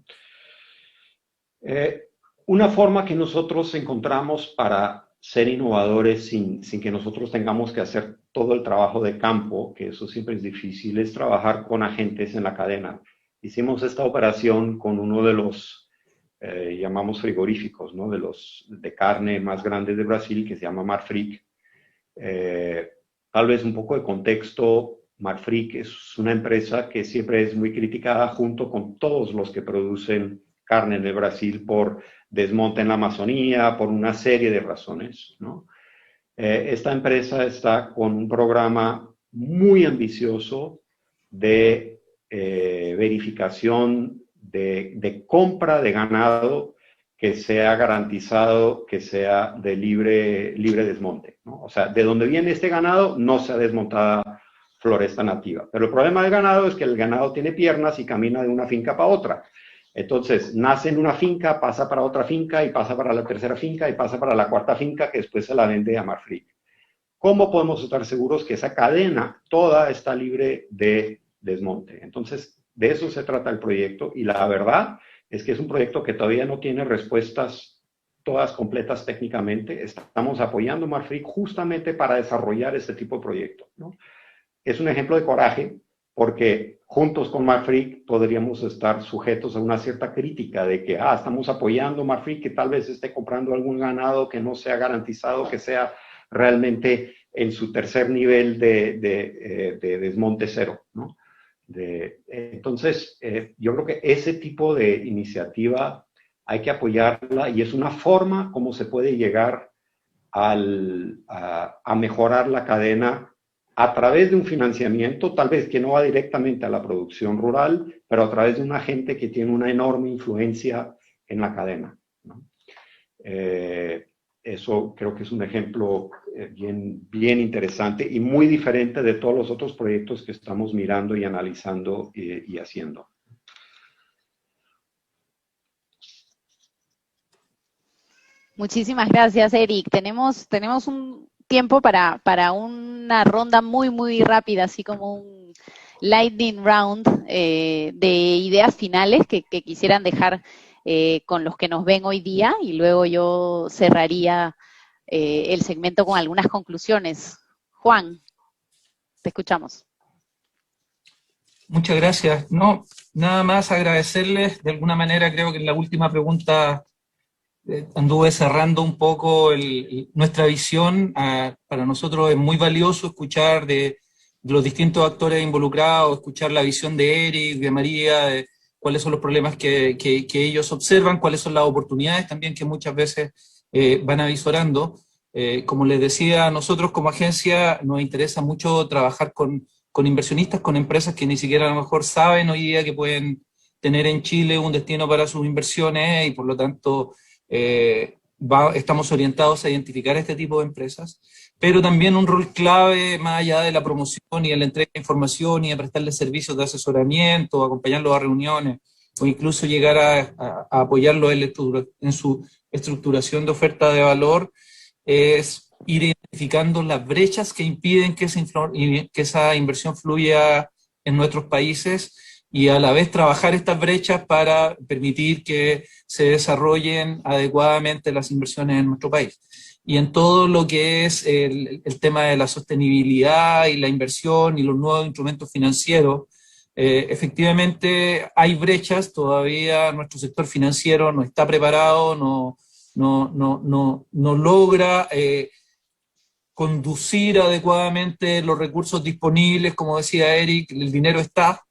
Una forma que nosotros encontramos para ser innovadores sin que nosotros tengamos que hacer todo el trabajo de campo, que eso siempre es difícil, es trabajar con agentes en la cadena. Hicimos esta operación con uno de los llamamos frigoríficos, ¿no? De carne más grandes de Brasil, que se llama Marfrig. Tal vez un poco de contexto, Marfrig es una empresa que siempre es muy criticada junto con todos los que producen carne en el Brasil por desmonte en la Amazonía, por una serie de razones, ¿no? Esta empresa está con un programa muy ambicioso de verificación de compra de ganado que sea garantizado, que sea de libre desmonte, ¿no? O sea, de donde viene este ganado no sea desmontada floresta nativa. Pero el problema del ganado es que el ganado tiene piernas y camina de una finca para otra. Entonces, nace en una finca, pasa para otra finca y pasa para la tercera finca y pasa para la cuarta finca que después se la vende a Marfrig. ¿Cómo podemos estar seguros que esa cadena toda está libre de desmonte? Entonces, de eso se trata el proyecto y la verdad es que es un proyecto que todavía no tiene respuestas todas completas técnicamente. Estamos apoyando a Marfrig justamente para desarrollar este tipo de proyecto, ¿no? Es un ejemplo de coraje porque juntos con Marfrig podríamos estar sujetos a una cierta crítica de que estamos apoyando a Marfrig que tal vez esté comprando algún ganado que no sea garantizado, que sea realmente en su tercer nivel de desmonte cero, ¿no? Entonces, yo creo que ese tipo de iniciativa hay que apoyarla y es una forma como se puede llegar a mejorar la cadena a través de un financiamiento, tal vez que no va directamente a la producción rural, pero a través de un agente que tiene una enorme influencia en la cadena. Eso creo que es un ejemplo bien interesante y muy diferente de todos los otros proyectos que estamos mirando y analizando y haciendo. Muchísimas gracias, Eric. Tenemos un tiempo para una ronda muy rápida, así como un lightning round de ideas finales que quisieran dejar con los que nos ven hoy día, y luego yo cerraría el segmento con algunas conclusiones. Juan, te escuchamos. Muchas gracias. No, nada más agradecerles. De alguna manera creo que en la última pregunta anduve cerrando un poco nuestra visión. Para nosotros es muy valioso escuchar de los distintos actores involucrados, escuchar la visión de Eric, de María, de cuáles son los problemas que ellos observan, cuáles son las oportunidades también que muchas veces van avisorando. Como les decía, a nosotros como agencia nos interesa mucho trabajar con inversionistas, con empresas que ni siquiera a lo mejor saben hoy día que pueden tener en Chile un destino para sus inversiones, y por lo tanto estamos orientados a identificar este tipo de empresas, pero también un rol clave más allá de la promoción y de la entrega de información y de prestarles servicios de asesoramiento, acompañarlos a reuniones o incluso llegar a apoyarlos en su estructuración de oferta de valor, es ir identificando las brechas que impiden que esa inversión fluya en nuestros países, y a la vez trabajar estas brechas para permitir que se desarrollen adecuadamente las inversiones en nuestro país. Y en todo lo que es el tema de la sostenibilidad y la inversión y los nuevos instrumentos financieros, efectivamente hay brechas, todavía nuestro sector financiero no está preparado, no logra conducir adecuadamente los recursos disponibles. Como decía Eric, el dinero está,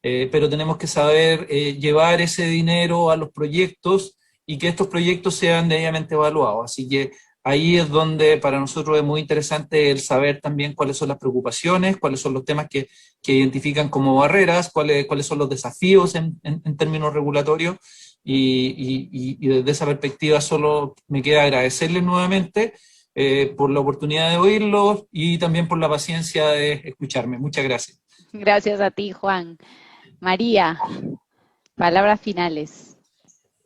pero tenemos que saber llevar ese dinero a los proyectos y que estos proyectos sean debidamente evaluados. Así que ahí es donde para nosotros es muy interesante el saber también cuáles son las preocupaciones, cuáles son los temas que identifican como barreras, cuáles son los desafíos en términos regulatorios, y desde esa perspectiva solo me queda agradecerles nuevamente por la oportunidad de oírlos y también por la paciencia de escucharme. Muchas gracias. Gracias a ti, Juan. María, palabras finales.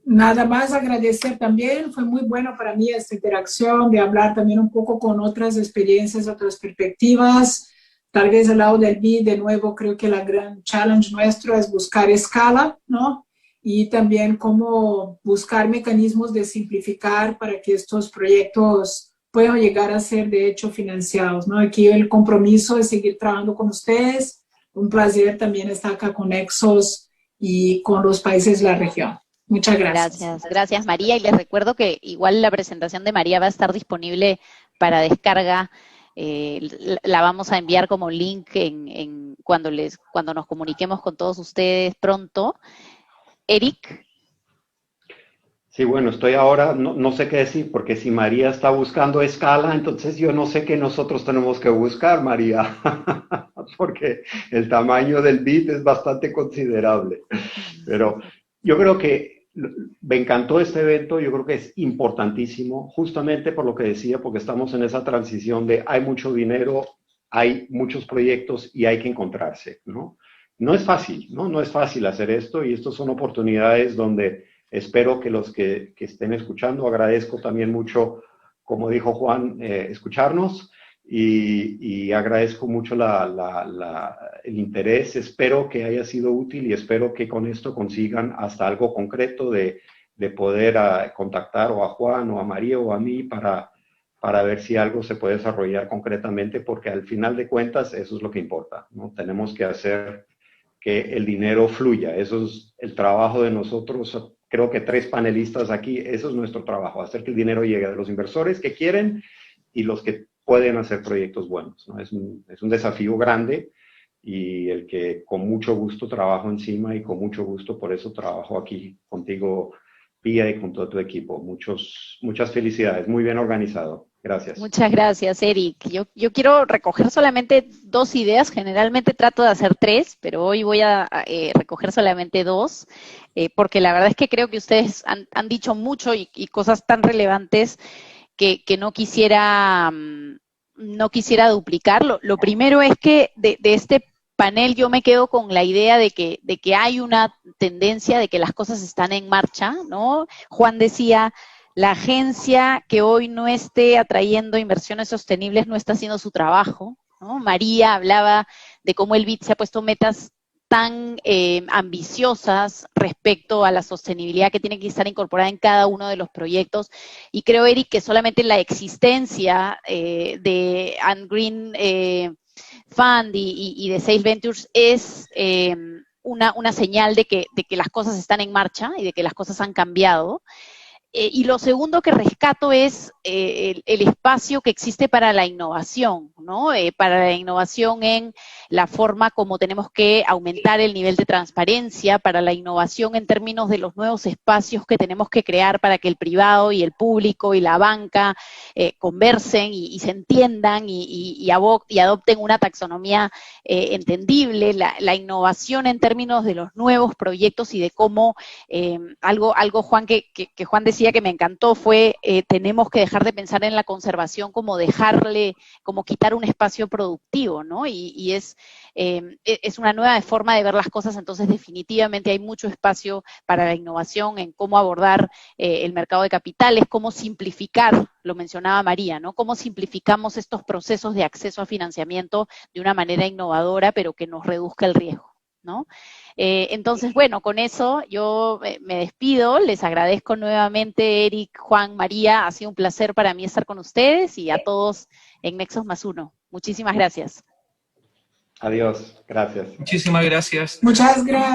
Nada más agradecer también, fue muy bueno para mí esta interacción de hablar también un poco con otras experiencias, otras perspectivas. Tal vez al lado del BID, de nuevo, creo que la gran challenge nuestro es buscar escala, ¿no? Y también cómo buscar mecanismos de simplificar para que estos proyectos puedan llegar a ser, de hecho, financiados, ¿no? Aquí el compromiso es seguir trabajando con ustedes. Un placer también estar acá con Nexos y con los países de la región. Muchas gracias. Gracias María, y les recuerdo que igual la presentación de María va a estar disponible para descarga. La vamos a enviar como link cuando nos comuniquemos con todos ustedes pronto. Eric. Sí, bueno, estoy ahora, no sé qué decir, porque si María está buscando escala, entonces yo no sé qué nosotros tenemos que buscar, María, porque el tamaño del bit es bastante considerable. Pero yo creo que me encantó este evento, yo creo que es importantísimo, justamente por lo que decía, porque estamos en esa transición de hay mucho dinero, hay muchos proyectos y hay que encontrarse, ¿no? No es fácil, ¿no? No es fácil hacer esto, y estas son oportunidades donde espero que los que estén escuchando, agradezco también mucho, como dijo Juan, escucharnos, y agradezco mucho el interés. Espero que haya sido útil y espero que con esto consigan hasta algo concreto de poder contactar o a Juan o a María o a mí para ver si algo se puede desarrollar concretamente, porque al final de cuentas eso es lo que importa, ¿no? Tenemos que hacer que el dinero fluya. Eso es el trabajo de nosotros. Creo que 3 panelistas aquí, eso es nuestro trabajo, hacer que el dinero llegue de los inversores que quieren y los que pueden hacer proyectos buenos, ¿no? Es un desafío grande, y el que con mucho gusto trabajo encima, y con mucho gusto por eso trabajo aquí contigo, Pía, y con todo tu equipo. Muchas felicidades, muy bien organizado. Gracias. Muchas gracias, Eric. Yo quiero recoger solamente 2 ideas. Generalmente trato de hacer 3, pero hoy voy a recoger solamente 2, porque la verdad es que creo que ustedes han dicho mucho y cosas tan relevantes que no quisiera duplicar. Lo primero es que de este panel yo me quedo con la idea de que hay una tendencia de que las cosas están en marcha, ¿no? Juan decía, la agencia que hoy no esté atrayendo inversiones sostenibles no está haciendo su trabajo, ¿no? María hablaba de cómo el BID se ha puesto metas tan ambiciosas respecto a la sostenibilidad que tiene que estar incorporada en cada uno de los proyectos. Y creo, Eric, que solamente la existencia de And Green Fund y de Sail Ventures es una señal de que las cosas están en marcha y de que las cosas han cambiado. Y lo segundo que rescato es el espacio que existe para la innovación, ¿no? Para la innovación en la forma como tenemos que aumentar el nivel de transparencia, para la innovación en términos de los nuevos espacios que tenemos que crear para que el privado y el público y la banca conversen y se entiendan y adopten una taxonomía entendible, la innovación en términos de los nuevos proyectos y de cómo algo Juan, que Juan decía que me encantó fue tenemos que dejar de pensar en la conservación como como quitar un espacio productivo, ¿no? Y es una nueva forma de ver las cosas, entonces definitivamente hay mucho espacio para la innovación en cómo abordar el mercado de capitales, cómo simplificar, lo mencionaba María, ¿no? Cómo simplificamos estos procesos de acceso a financiamiento de una manera innovadora, pero que nos reduzca el riesgo, ¿no? Entonces, bueno, con eso yo me despido, les agradezco nuevamente, Eric, Juan, María, ha sido un placer para mí estar con ustedes y a todos en Nexos más uno. Muchísimas gracias. Adiós, gracias. Muchísimas gracias. Muchas gracias.